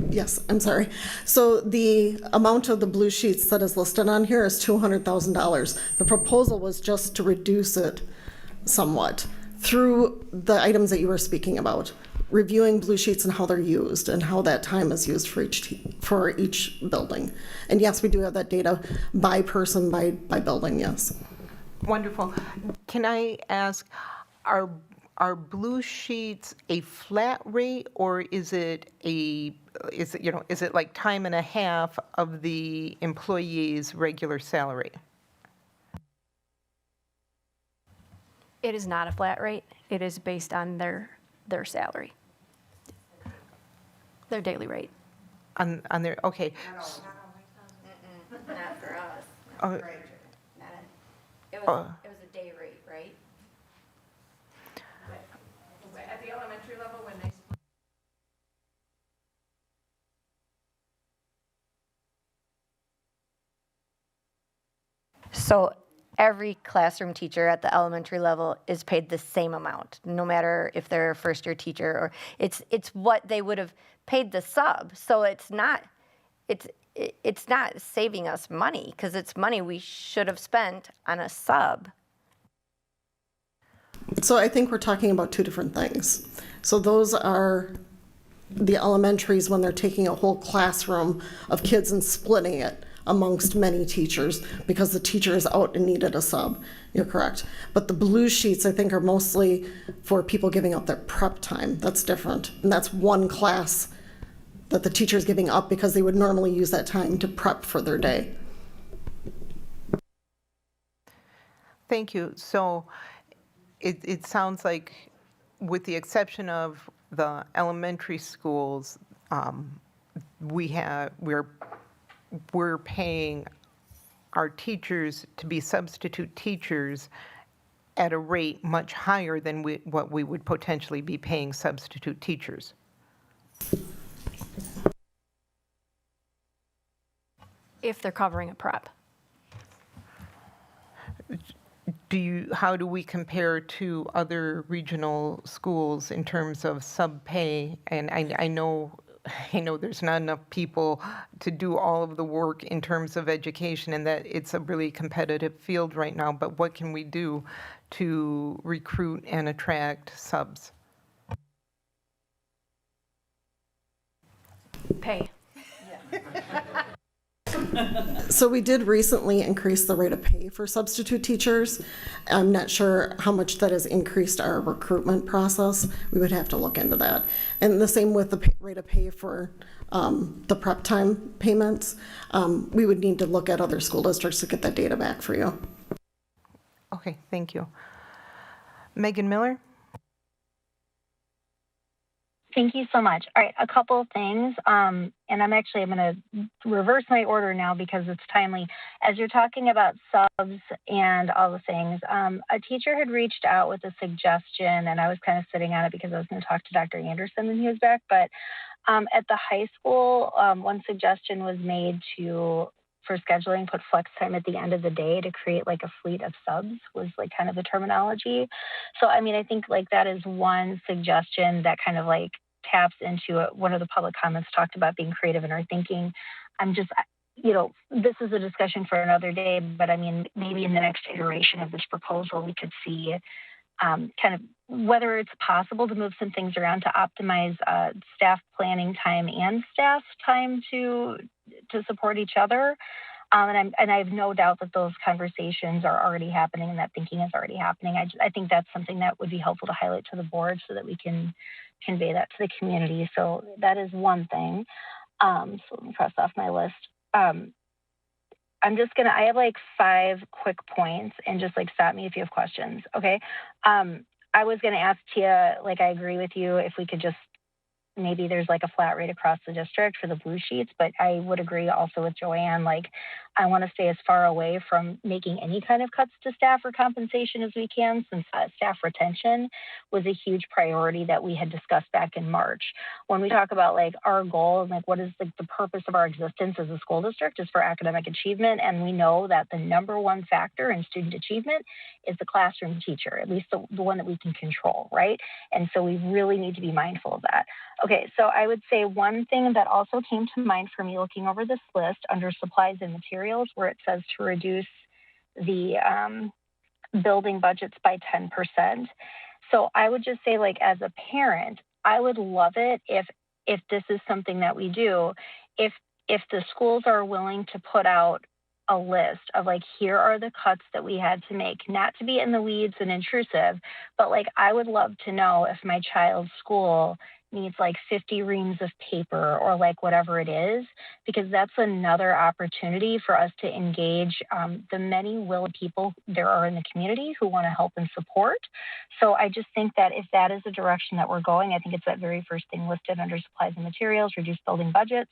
Yes, I'm sorry. So the amount of the blue sheets that is listed on here is $200,000. The proposal was just to reduce it somewhat through the items that you were speaking about, reviewing blue sheets and how they're used and how that time is used for each building. And yes, we do have that data by person, by building, yes. Wonderful. Can I ask, are blue sheets a flat rate, or is it like time and a half of the employee's regular salary? It is not a flat rate. It is based on their salary, their daily rate. On their, okay. Not for us. It was a day rate, right? At the elementary level, when they So every classroom teacher at the elementary level is paid the same amount, no matter if they're a first-year teacher, or it's what they would have paid the sub. So it's not saving us money, because it's money we should have spent on a sub. So I think we're talking about two different things. So those are the elementaries when they're taking a whole classroom of kids and splitting it amongst many teachers because the teacher is out and needed a sub. You're correct. But the blue sheets, I think, are mostly for people giving up their prep time. That's different. And that's one class that the teacher is giving up because they would normally use that time to prep for their day. Thank you. So it sounds like, with the exception of the elementary schools, we're paying our teachers to be substitute teachers at a rate much higher than what we would potentially be paying substitute teachers. If they're covering a prep. How do we compare to other regional schools in terms of sub pay? And I know there's not enough people to do all of the work in terms of education, and that it's a really competitive field right now, but what can we do to recruit and attract subs? Pay. So we did recently increase the rate of pay for substitute teachers. I'm not sure how much that has increased our recruitment process. We would have to look into that. And the same with the rate of pay for the prep time payments. We would need to look at other school districts to get that data back for you. Okay, thank you. Megan Miller? Thank you so much. All right, a couple of things. And I'm going to reverse my order now because it's timely. As you're talking about subs and all the things, a teacher had reached out with a suggestion, and I was kind of sitting on it because I was going to talk to Dr. Anderson when he was back. But at the high school, one suggestion was made for scheduling, put flex time at the end of the day to create like a fleet of subs, was like kind of the terminology. So, I mean, I think like that is one suggestion that kind of like taps into it. One of the public comments talked about being creative in our thinking. this is a discussion for another day, but I mean, maybe in the next iteration of this proposal, we could see kind of whether it's possible to move some things around to optimize staff planning time and staff time to support each other. And I have no doubt that those conversations are already happening and that thinking is already happening. I think that's something that would be helpful to highlight to the board so that we can convey that to the community. So that is one thing. So let me cross off my list. I have like 5 quick points, and just like stop me if you have questions, okay? I was gonna ask Tia, like, I agree with you, if we could just, maybe there's like a flat rate across the district for the blue sheets, but I would agree also with Joanne, like, I wanna stay as far away from making any kind of cuts to staff or compensation as we can, since staff retention was a huge priority that we had discussed back in March. When we talk about like our goal and like what is like the purpose of our existence as a school district is for academic achievement, and we know that the number one factor in student achievement is the classroom teacher, at least the one that we can control, right? And so we really need to be mindful of that. Okay, so I would say one thing that also came to mind for me looking over this list under supplies and materials, where it says to reduce the building budgets by 10%. So I would just say, like, as a parent, I would love it if this is something that we do, if the schools are willing to put out a list of like, here are the cuts that we had to make, not to be in the weeds and intrusive, but like, I would love to know if my child's school needs like 50 reams of paper or like whatever it is, because that's another opportunity for us to engage the many willing people there are in the community who want to help and support. So I just think that if that is the direction that we're going, I think it's that very first thing listed under supplies and materials, reduce building budgets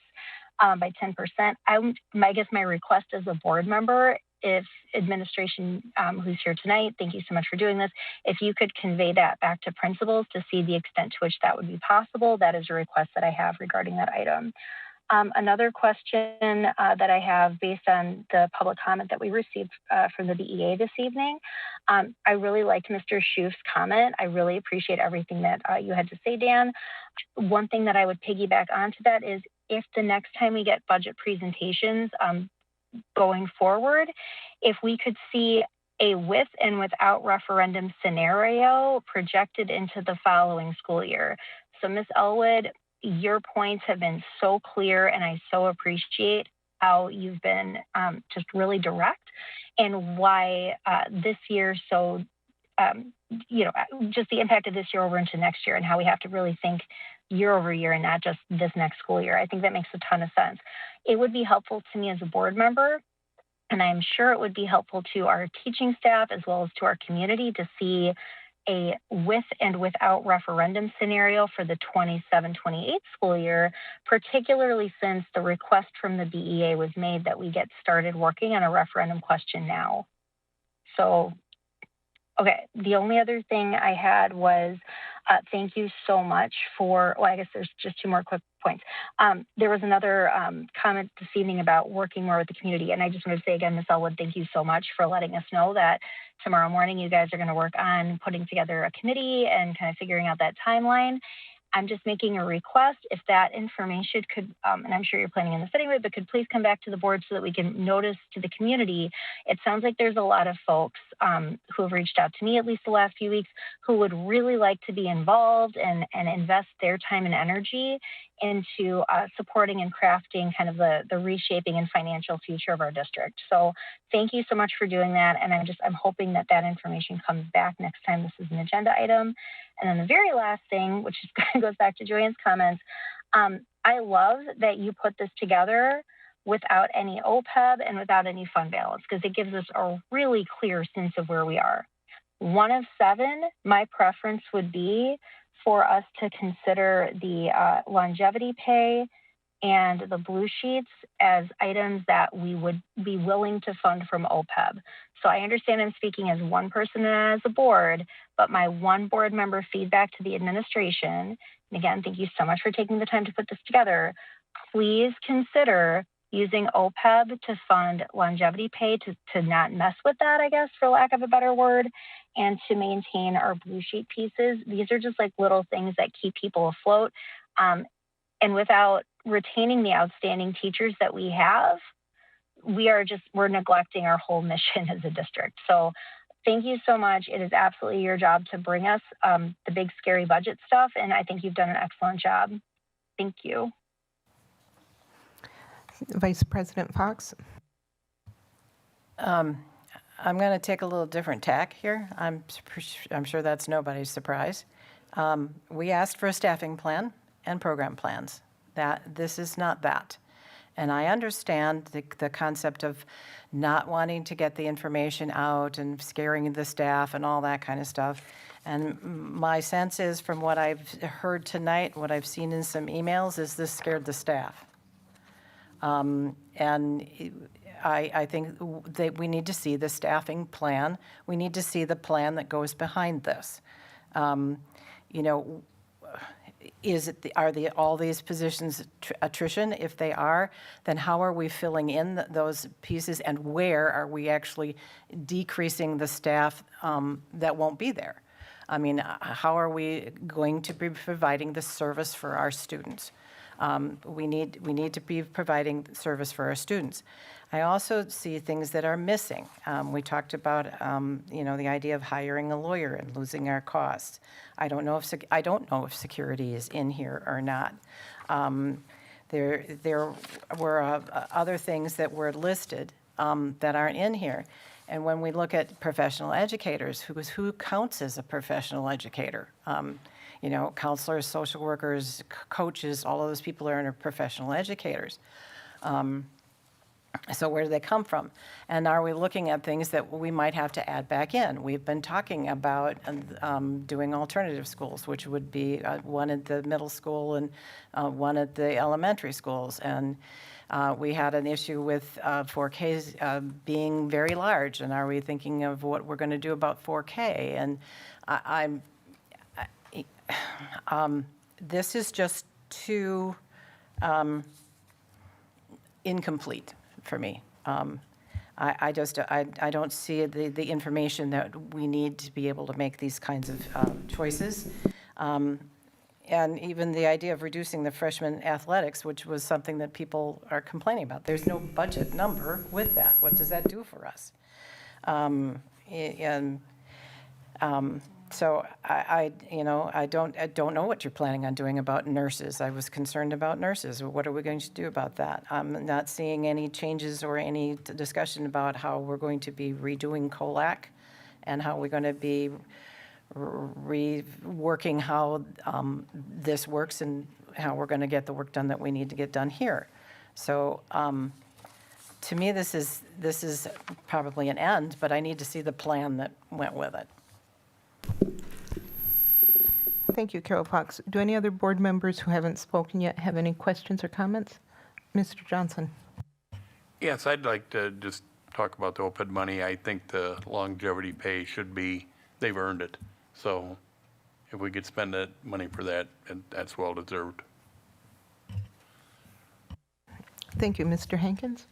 by 10%. I guess my request as a board member, if administration who's here tonight, thank you so much for doing this, if you could convey that back to principals to see the extent to which that would be possible, that is a request that I have regarding that item. Another question that I have based on the public comment that we received from the BEA this evening, I really liked Mr. Schuf's comment. I really appreciate everything that you had to say, Dan. One thing that I would piggyback onto that is if the next time we get budget presentations going forward, if we could see a with and without referendum scenario projected into the following school year. So Ms. Elwood, your points have been so clear, and I so appreciate how you've been just really direct, and why this year so, just the impact of this year over into next year, and how we have to really think year over year and not just this next school year. I think that makes a ton of sense. It would be helpful to me as a board member, and I'm sure it would be helpful to our teaching staff as well as to our community to see a with and without referendum scenario for the 27-28 school year, particularly since the request from the BEA was made that we get started working on a referendum question now. So, okay, the only other thing I had was thank you so much for, well, I guess there's just 2 more quick points. There was another comment this evening about working more with the community. And I just want to say again, Ms. Elwood, thank you so much for letting us know that tomorrow morning you guys are going to work on putting together a committee and kind of figuring out that timeline. I'm just making a request, if that information could, and I'm sure you're planning on this anyway, but could please come back to the board so that we can notice to the community. It sounds like there's a lot of folks who have reached out to me, at least the last few weeks, who would really like to be involved and invest their time and energy into supporting and crafting kind of the reshaping and financial future of our district. So thank you so much for doing that. And I'm hoping that that information comes back next time this is an agenda item. And then the very last thing, which goes back to Joanne's comments, I love that you put this together without any OPEB and without any fund balance, because it gives us a really clear sense of where we are. 1 of 7, my preference would be for us to consider the longevity pay and the blue sheets as items that we would be willing to fund from OPEB. So I understand I'm speaking as one person and as a board, but my one board member feedback to the administration, and again, thank you so much for taking the time to put this together, please consider using OPEB to fund longevity pay, to not mess with that, I guess, for lack of a better word, and to maintain our blue sheet pieces. These are just like little things that keep people afloat. And without retaining the outstanding teachers that we have, we're neglecting our whole mission as a district. So thank you so much. It is absolutely your job to bring us the big scary budget stuff, and I think you've done an excellent job. Thank you. Vice President Fox? I'm going to take a little different tack here. I'm sure that's nobody's surprise. We asked for a staffing plan and program plans. This is not that. And I understand the concept of not wanting to get the information out and scaring the staff and all that kind of stuff. And my sense is, from what I've heard tonight, what I've seen in some emails, is this scared the staff. And I think that we need to see the staffing plan. We need to see the plan that goes behind this. You know, are all these positions attrition? If they are, then how are we filling in those pieces, and where are we actually decreasing the staff that won't be there? I mean, how are we going to be providing the service for our students? We need to be providing service for our students. I also see things that are missing. We talked about, you know, the idea of hiring a lawyer and losing our costs. I don't know if security is in here or not. There were other things that were listed that aren't in here. And when we look at professional educators, who counts as a professional educator? You know, counselors, social workers, coaches, all of those people are professional educators. So where do they come from? And are we looking at things that we might have to add back in? We've been talking about doing alternative schools, which would be one at the middle school and one at the elementary schools. And we had an issue with 4Ks being very large. And are we thinking of what we're going to do about 4K? And this is just too incomplete for me. I don't see the information that we need to be able to make these kinds of choices. And even the idea of reducing the freshman athletics, which was something that people are complaining about. There's no budget number with that. What does that do for us? So I don't know what you're planning on doing about nurses. I was concerned about nurses. What are we going to do about that? I'm not seeing any changes or any discussion about how we're going to be redoing COLAC and how we're going to be reworking how this works and how we're going to get the work done that we need to get done here. So to me, this is probably an end, but I need to see the plan that went with it. Thank you, Carol Fox. Do any other board members who haven't spoken yet have any questions or comments? Mr. Johnson. Yes, I'd like to just talk about the OPED money. I think the longevity pay should be, they've earned it. So if we could spend that money for that, that's well deserved. Thank you. Mr. Hankins?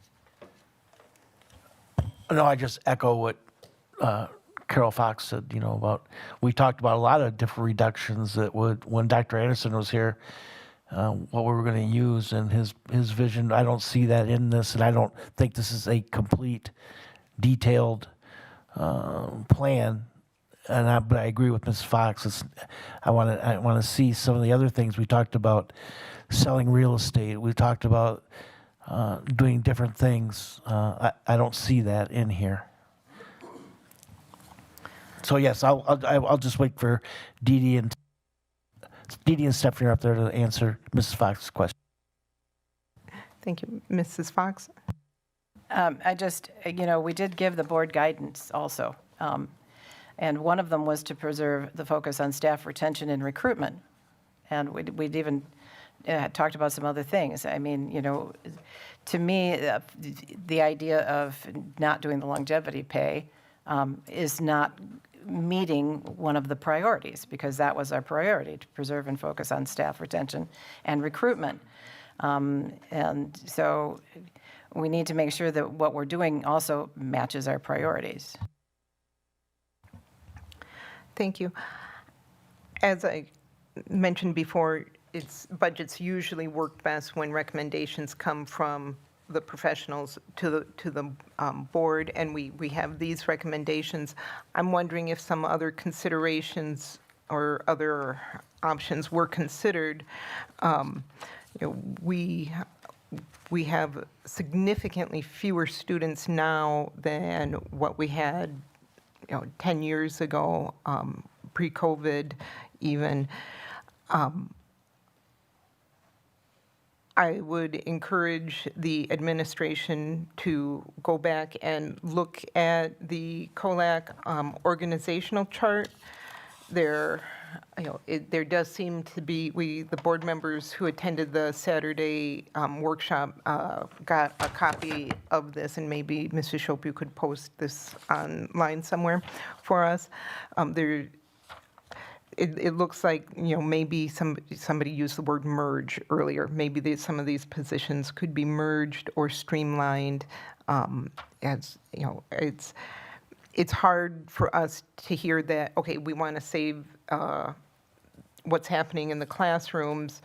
No, I just echo what Carol Fox said, you know, about, we talked about a lot of different reductions that would, when Dr. Anderson was here, what we were going to use, and his vision. I don't see that in this, and I don't think this is a complete, detailed plan. But I agree with Ms. Fox. I want to see some of the other things we talked about, selling real estate. We talked about doing different things. I don't see that in here. So yes, I'll just wait for Dee Dee and Stephanie are up there to answer Mrs. Fox's question. Thank you. Mrs. Fox? I just, you know, we did give the board guidance also. And one of them was to preserve the focus on staff retention and recruitment. And we'd even talked about some other things. I mean, you know, to me, the idea of not doing the longevity pay is not meeting one of the priorities, because that was our priority, to preserve and focus on staff retention and recruitment. And so we need to make sure that what we're doing also matches our priorities. Thank you. As I mentioned before, budgets usually work best when recommendations come from the professionals to the board, and we have these recommendations. I'm wondering if some other considerations or other options were considered. We have significantly fewer students now than what we had 10 years ago, pre-COVID even. I would encourage the administration to go back and look at the COLAC organizational chart. There does seem to be, the board members who attended the Saturday workshop got a copy of this, and maybe Mrs. Shope, you could post this online somewhere for us. It looks like, maybe somebody used the word merge earlier. Maybe some of these positions could be merged or streamlined. It's hard for us to hear that, okay, we want to save what's happening in the classrooms,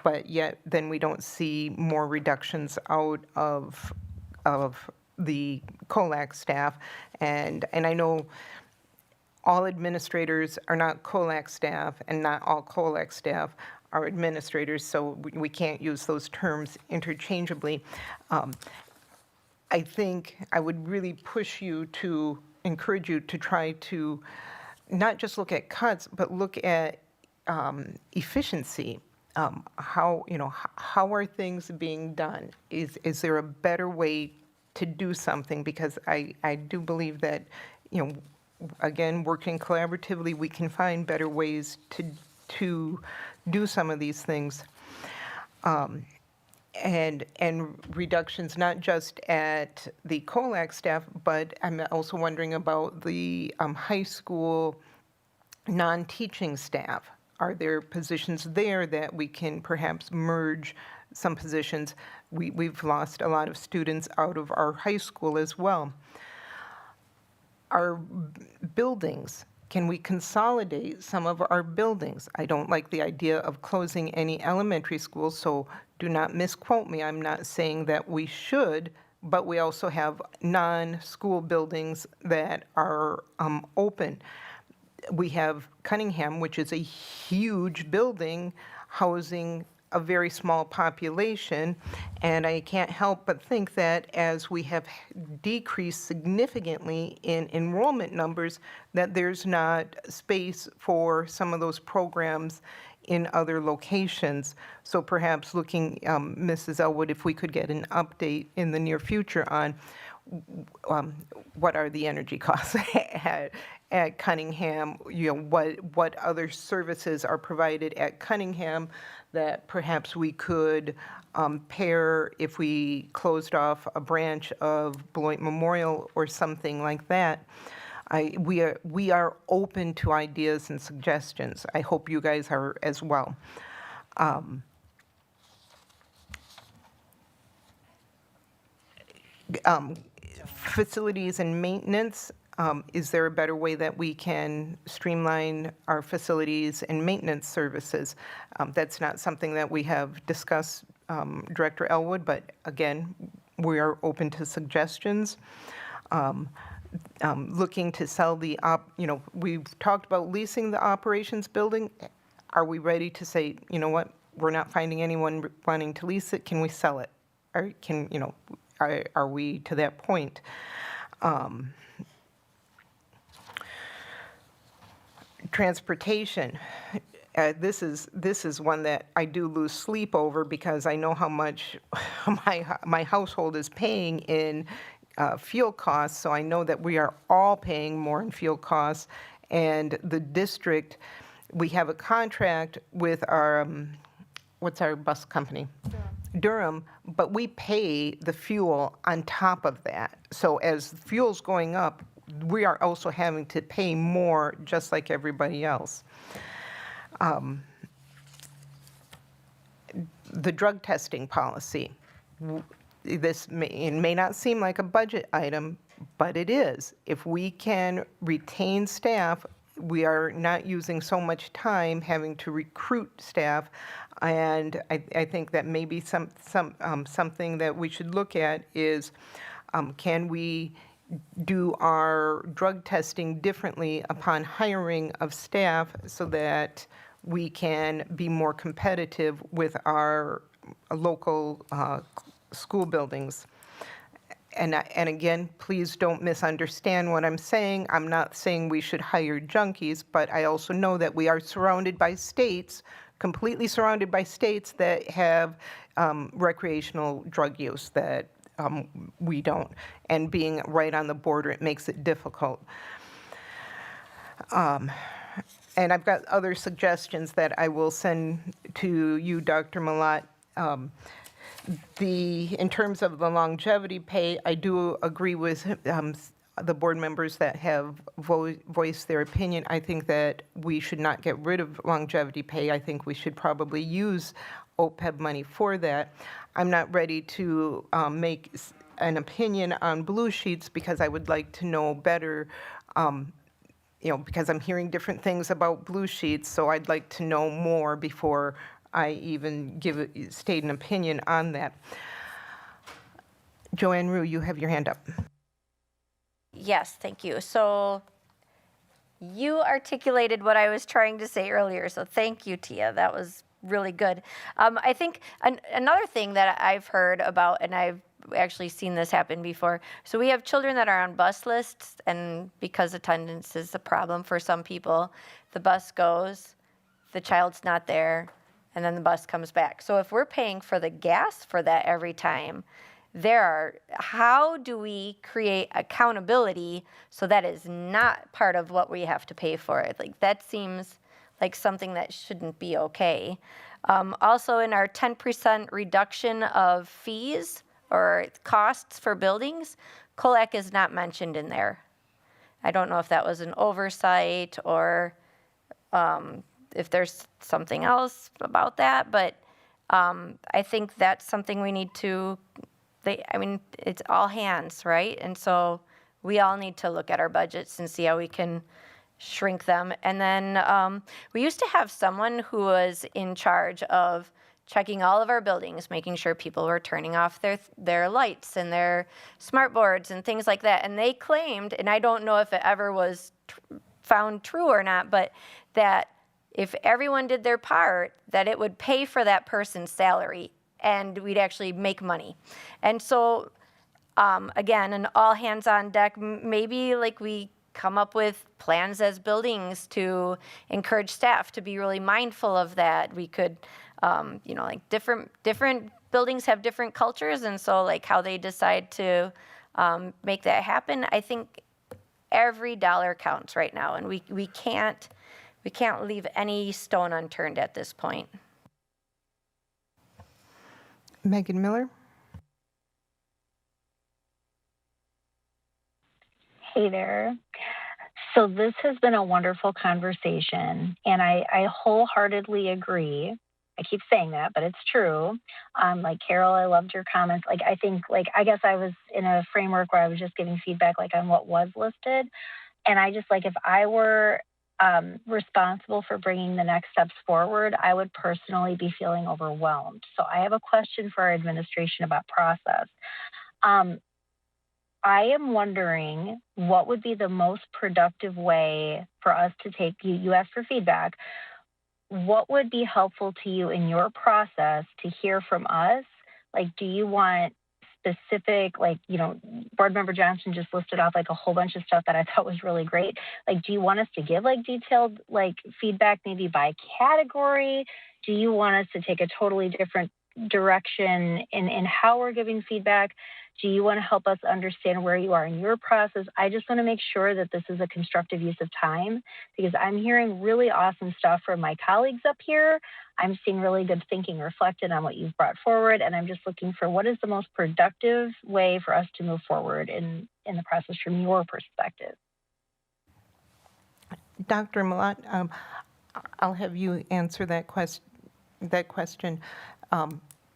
but yet then we don't see more reductions out of the COLAC staff. And I know all administrators are not COLAC staff, and not all COLAC staff are administrators, so we can't use those terms interchangeably. I think I would really encourage you to try to not just look at cuts, but look at efficiency. How are things being done? Is there a better way to do something? Because I do believe that, again, working collaboratively, we can find better ways to do some of these things. And reductions not just at the COLAC staff, but I'm also wondering about the high school non-teaching staff. Are there positions there that we can perhaps merge some positions? We've lost a lot of students out of our high school as well. Our buildings, can we consolidate some of our buildings? I don't like the idea of closing any elementary schools, so do not misquote me. I'm not saying that we should, but we also have non-school buildings that are open. We have Cunningham, which is a huge building housing a very small population, and I can't help but think that as we have decreased significantly in enrollment numbers, that there's not space for some of those programs in other locations. So perhaps looking, Mrs. Elwood, if we could get an update in the near future on what are the energy costs at Cunningham, what other services are provided at Cunningham that perhaps we could pair if we closed off a branch of Beloit Memorial or something like that. We are open to ideas and suggestions. I hope you guys are as well. Facilities and maintenance, is there a better way that we can streamline our facilities and maintenance services? That's not something that we have discussed, Director Elwood, but again, we are open to suggestions. Looking to sell we've talked about leasing the operations building. Are we ready to say, you know what, we're not finding anyone wanting to lease it, can we sell it? Or are we to that point? Transportation. This is one that I do lose sleep over because I know how much my household is paying in fuel costs. So I know that we are all paying more in fuel costs, and the district, we have a contract with our what's our bus company? Durham, but we pay the fuel on top of that. So as fuel's going up, we are also having to pay more just like everybody else. The drug testing policy. This may not seem like a budget item, but it is. If we can retain staff, we are not using so much time having to recruit staff. And I think that maybe something that we should look at is, can we do our drug testing differently upon hiring of staff so that we can be more competitive with our local school buildings? And again, please don't misunderstand what I'm saying. I'm not saying we should hire junkies, but I also know that we are surrounded by states, completely surrounded by states that have recreational drug use that we don't. And being right on the border, it makes it difficult. And I've got other suggestions that I will send to you, Dr. Malat. In terms of the longevity pay, I do agree with the board members that have voiced their opinion. I think that we should not get rid of longevity pay. I think we should probably use OPEB money for that. I'm not ready to make an opinion on blue sheets because I would like to know better, because I'm hearing different things about blue sheets, so I'd like to know more before I even state an opinion on that. Joanne Rue, you have your hand up. Yes, thank you. So you articulated what I was trying to say earlier, so thank you, Tia. That was really good. I think another thing that I've heard about, and I've actually seen this happen before, so we have children that are on bus lists, and because attendance is a problem for some people, the bus goes, the child's not there, and then the bus comes back. So if we're paying for the gas for that every time, how do we create accountability so that is not part of what we have to pay for it? Like, that seems like something that shouldn't be okay. Also, in our 10% reduction of fees or costs for buildings, COLAC is not mentioned in there. I don't know if that was an oversight or if there's something else about that, but I think that's something we need to, it's all hands, right? And so we all need to look at our budgets and see how we can shrink them. And then we used to have someone who was in charge of checking all of our buildings, making sure people were turning off their lights and their smart boards and things like that. And they claimed, and I don't know if it ever was found true or not, but that if everyone did their part, that it would pay for that person's salary and we'd actually make money. And so, again, an all hands on deck, maybe like we come up with plans as buildings to encourage staff to be really mindful of that. We could, like different buildings have different cultures, and so like how they decide to make that happen, I think every dollar counts right now, and we can't leave any stone unturned at this point. Megan Miller? Hey there. So this has been a wonderful conversation, and I wholeheartedly agree. I keep saying that, but it's true. Like Carol, I loved your comments. I guess I was in a framework where I was just giving feedback on what was listed. And I just if I were responsible for bringing the next steps forward, I would personally be feeling overwhelmed. So I have a question for our administration about process. I am wondering what would be the most productive way for us to take, you asked for feedback, what would be helpful to you in your process to hear from us? Do you want specific, Board Member Johnson just listed off a whole bunch of stuff that I thought was really great. Do you want us to give detailed feedback maybe by category? Do you want us to take a totally different direction in how we're giving feedback? Do you want to help us understand where you are in your process? I just want to make sure that this is a constructive use of time, because I'm hearing really awesome stuff from my colleagues up here. I'm seeing really good thinking reflected on what you've brought forward, and I'm just looking for what is the most productive way for us to move forward in the process from your perspective. Dr. Malat, I'll have you answer that question.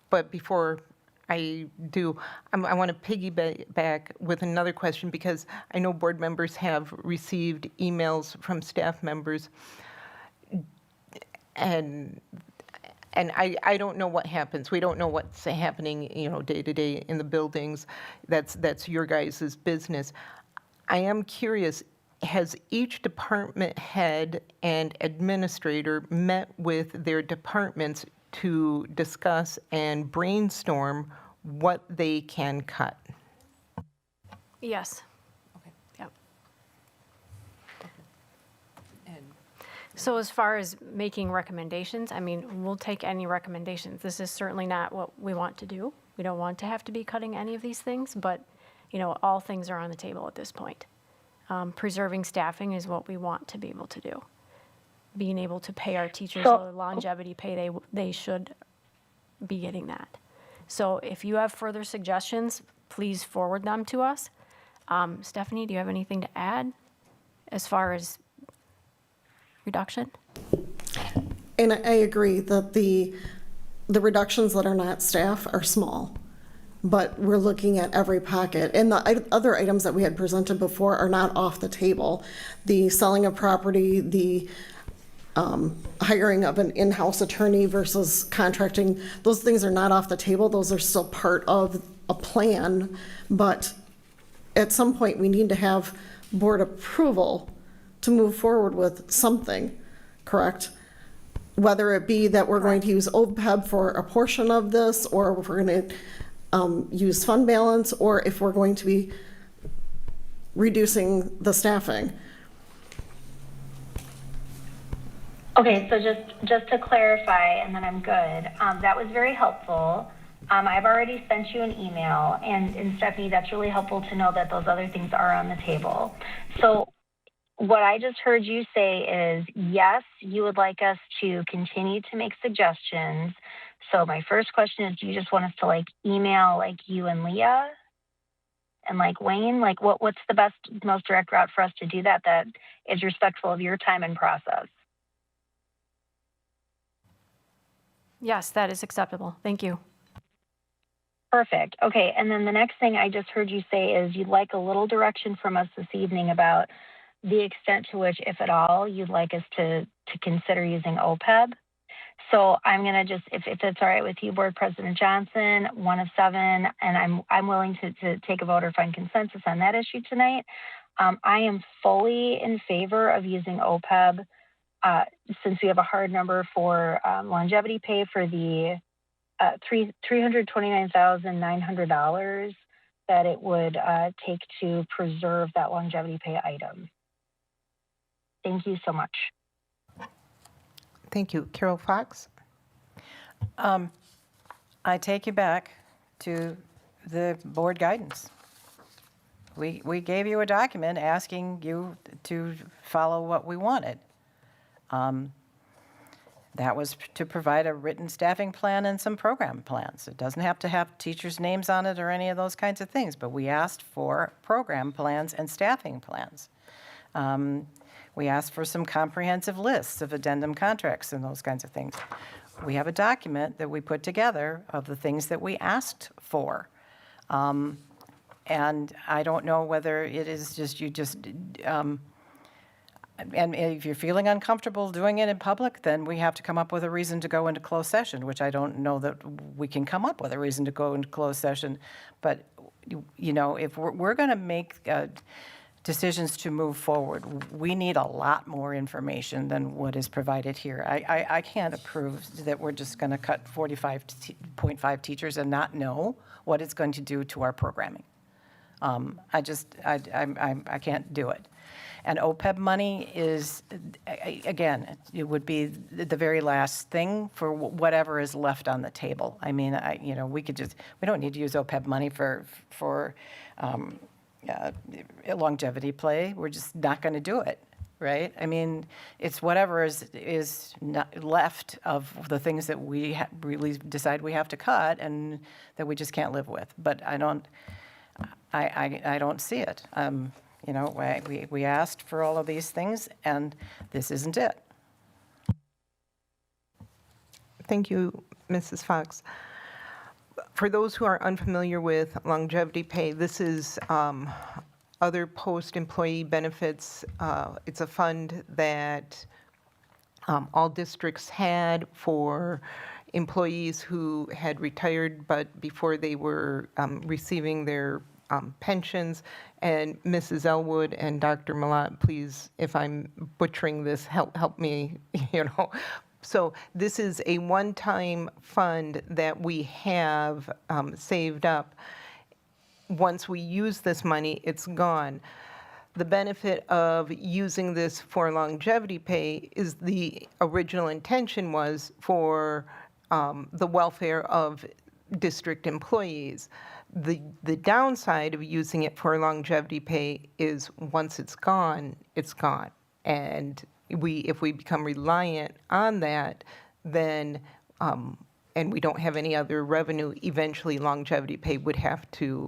But before I do. I want to piggyback with another question because I know board members have received emails from staff members, and I don't know what happens. We don't know what's happening, day to day in the buildings. That's your guys' business. I am curious, has each department head and administrator met with their departments to discuss and brainstorm what they can cut? Yes. Yep. So as far as making recommendations, I mean, we'll take any recommendations. This is certainly not what we want to do. We don't want to have to be cutting any of these things, but, all things are on the table at this point. Preserving staffing is what we want to be able to do. Being able to pay our teachers the longevity pay they should be getting that. So if you have further suggestions, please forward them to us. Stephanie, do you have anything to add as far as reduction? And I agree that the reductions that are not staff are small, but we're looking at every pocket. And the other items that we had presented before are not off the table. The selling of property, the hiring of an in-house attorney versus contracting, those things are not off the table. Those are still part of a plan, but at some point we need to have board approval to move forward with something, correct? Whether it be that we're going to use OPEB for a portion of this, or if we're going to use fund balance, or if we're going to be reducing the staffing. Okay, so just to clarify, and then I'm good. That was very helpful. I've already sent you an email, and Stephanie, that's really helpful to know that those other things are on the table. So what I just heard you say is, yes, you would like us to continue to make suggestions. So my first question is, do you just want us to email you and Leah and Wayne? What's the best, most direct route for us to do that is respectful of your time and process? Yes, that is acceptable. Thank you. Perfect. Okay, and then the next thing I just heard you say is you'd like a little direction from us this evening about the extent to which, if at all, you'd like us to consider using OPEB. So I'm going to just, if it's all right with you, Board President Johnson, 1 of 7, and I'm willing to take a vote or find consensus on that issue tonight. I am fully in favor of using OPEB since we have a hard number for longevity pay for the $329,900 that it would take to preserve that longevity pay item. Thank you so much. Thank you. Carol Fox? I take you back to the board guidance. We gave you a document asking you to follow what we wanted. That was to provide a written staffing plan and some program plans. It doesn't have to have teachers' names on it or any of those kinds of things, but we asked for program plans and staffing plans. We asked for some comprehensive lists of addendum contracts and those kinds of things. We have a document that we put together of the things that we asked for. And I don't know whether it is just, and if you're feeling uncomfortable doing it in public, then we have to come up with a reason to go into closed session, which I don't know that we can come up with a reason to go into closed session. But, if we're going to make decisions to move forward, we need a lot more information than what is provided here. I can't approve that we're just going to cut 45.5 teachers and not know what it's going to do to our programming. I can't do it. And OPEB money is, again, it would be the very last thing for whatever is left on the table. I mean, we don't need to use OPEB money for longevity play. We're just not going to do it, right? I mean, it's whatever is not left of the things that we really decide we have to cut and that we just can't live with. But I don't see it. We asked for all of these things, and this isn't it. Thank you, Mrs. Fox. For those who are unfamiliar with longevity pay, this is other post-employee benefits. It's a fund that all districts had for employees who had retired, but before they were receiving their pensions. And Mrs. Elwood and Dr. Malat, please, if I'm butchering this, help me, So this is a one-time fund that we have saved up. Once we use this money, it's gone. The benefit of using this for longevity pay is the original intention was for the welfare of district employees. The downside of using it for longevity pay is once it's gone, it's gone. And if we become reliant on that, then, and we don't have any other revenue, eventually longevity pay would have to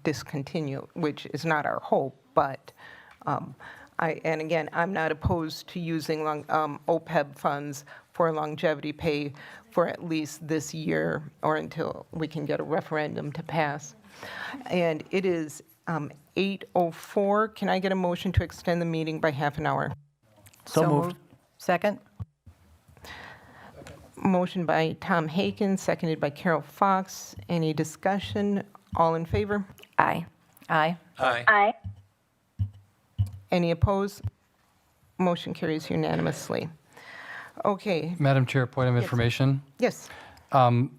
discontinue, which is not our hope, but and again, I'm not opposed to using OPEB funds for longevity pay for at least this year or until we can get a referendum to pass. And it is 8:04. Can I get a motion to extend the meeting by half an hour? So moved. Second? Motion by Tom Haken, seconded by Carol Fox. Any discussion? All in favor? Aye. Aye. Aye. Aye. Any opposed? Motion carries unanimously. Okay. Madam Chair, point of information. Yes.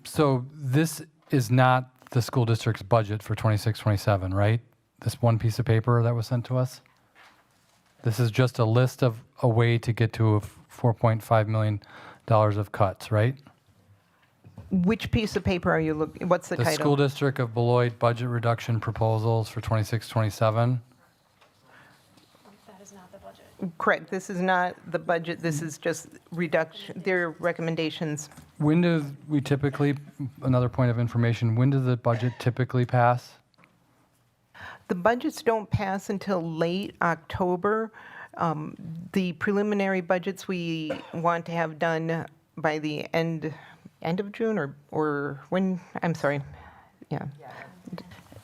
So this is not the school district's budget for 26-27, right? This one piece of paper that was sent to us? This is just a list of a way to get to a $4.5 million of cuts, right? Which piece of paper are you looking, what's the The title? School District of Beloit Budget Reduction Proposals for 26-27. Correct, this is not the budget, this is just reduction, their recommendations. When do we typically, another point of information, when does the budget typically pass? The budgets don't pass until late October. The preliminary budgets we want to have done by the end of June or when, I'm sorry, yeah.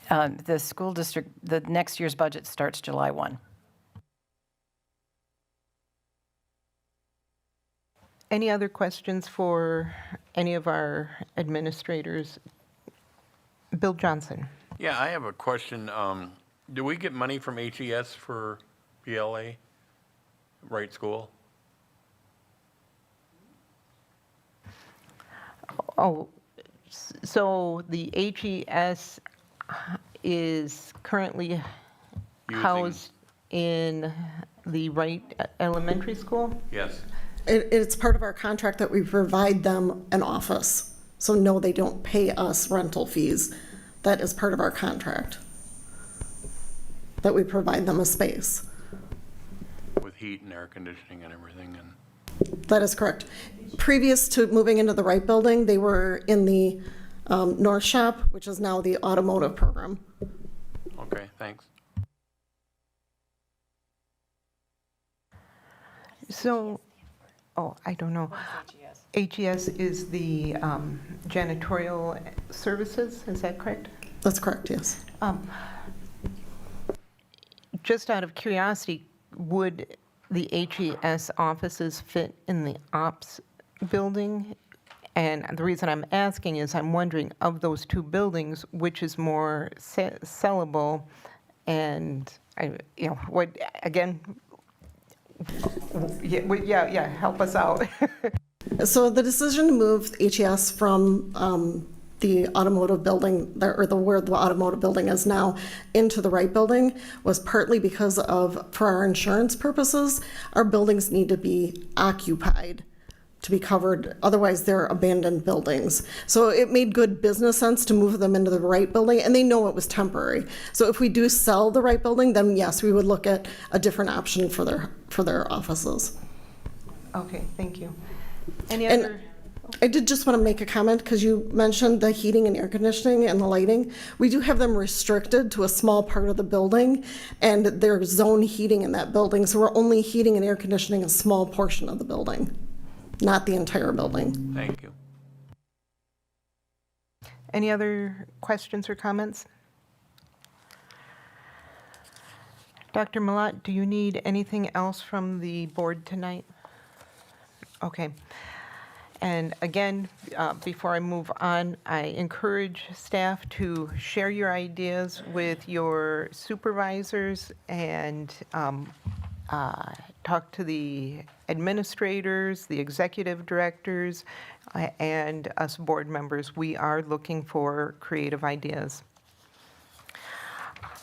The school district, the next year's budget starts July 1. Any other questions for any of our administrators? Bill Johnson. Yeah, I have a question. Do we get money from HES for PLA, Wright School? Oh, so the HES is currently housed in the Wright Elementary School? Yes. It's part of our contract that we provide them an office. So no, they don't pay us rental fees. That is part of our contract, that we provide them a space. With heat and air conditioning and everything and. That is correct. Previous to moving into the Wright Building, they were in the North Shop, which is now the automotive program. Okay, thanks. So, I don't know. HES is the janitorial services, is that correct? That's correct, yes. Just out of curiosity, would the HES offices fit in the ops building? And the reason I'm asking is I'm wondering, of those two buildings, which is more sellable? And, what, again, yeah, help us out. So the decision to move HES from the automotive building, where the automotive building is now, into the Wright Building was partly because of, for our insurance purposes, our buildings need to be occupied to be covered. Otherwise, they're abandoned buildings. So it made good business sense to move them into the Wright Building, and they know it was temporary. So if we do sell the Wright Building, then yes, we would look at a different option for their offices. Okay, thank you. Any other? And I did just want to make a comment because you mentioned the heating and air conditioning and the lighting. We do have them restricted to a small part of the building, and there's zone heating in that building, so we're only heating and air conditioning a small portion of the building, not the entire building. Thank you. Any other questions or comments? Dr. Malat, do you need anything else from the board tonight? Okay. And again, before I move on, I encourage staff to share your ideas with your supervisors and talk to the administrators, the executive directors, and us board members. We are looking for creative ideas.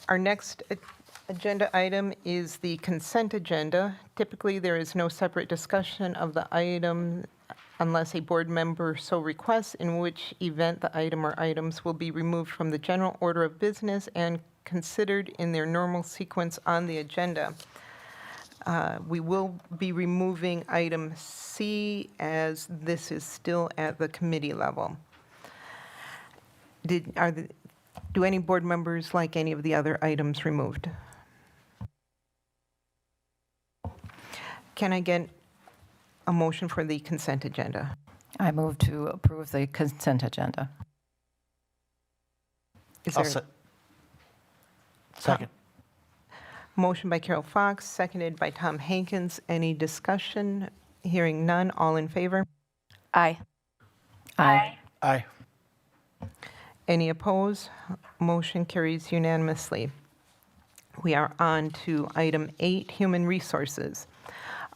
Our next agenda item is the consent agenda. Typically, there is no separate discussion of the item unless a board member so requests, in which event the item or items will be removed from the general order of business and considered in their normal sequence on the agenda. We will be removing item C as this is still at the committee level. Do any board members like any of the other items removed? Can I get a motion for the consent agenda? I move to approve the consent agenda. Is there Second. motion by Carol Fox, seconded by Tom Hankins? Any discussion? Hearing none, all in favor? Aye. Aye. Aye. Any opposed? Motion carries unanimously. We are on to item 8, human resources.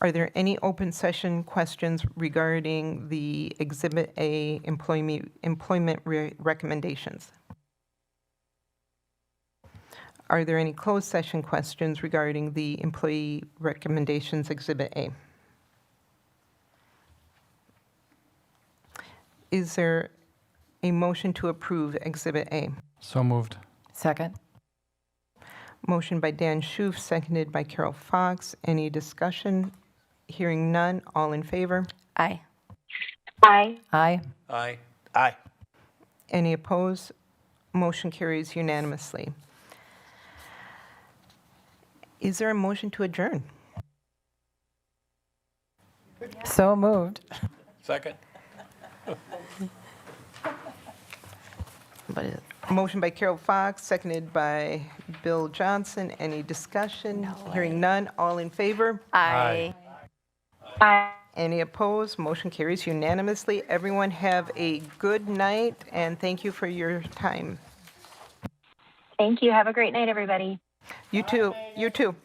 Are there any open session questions regarding the Exhibit A employment recommendations? Are there any closed session questions regarding the employee recommendations Exhibit A? Is there a motion to approve Exhibit A? So moved. Second. Motion by Dan Schoof, seconded by Carol Fox. Any discussion? Hearing none, all in favor? Aye. Aye. Aye. Aye. Aye. Any opposed? Motion carries unanimously. Is there a motion to adjourn? So moved. Second? Motion by Carol Fox, seconded by Bill Johnson. Any discussion? Hearing none, all in favor? Aye. Aye. Any opposed? Motion carries unanimously. Everyone have a good night, and thank you for your time. Thank you. Have a great night, everybody. You too. You too.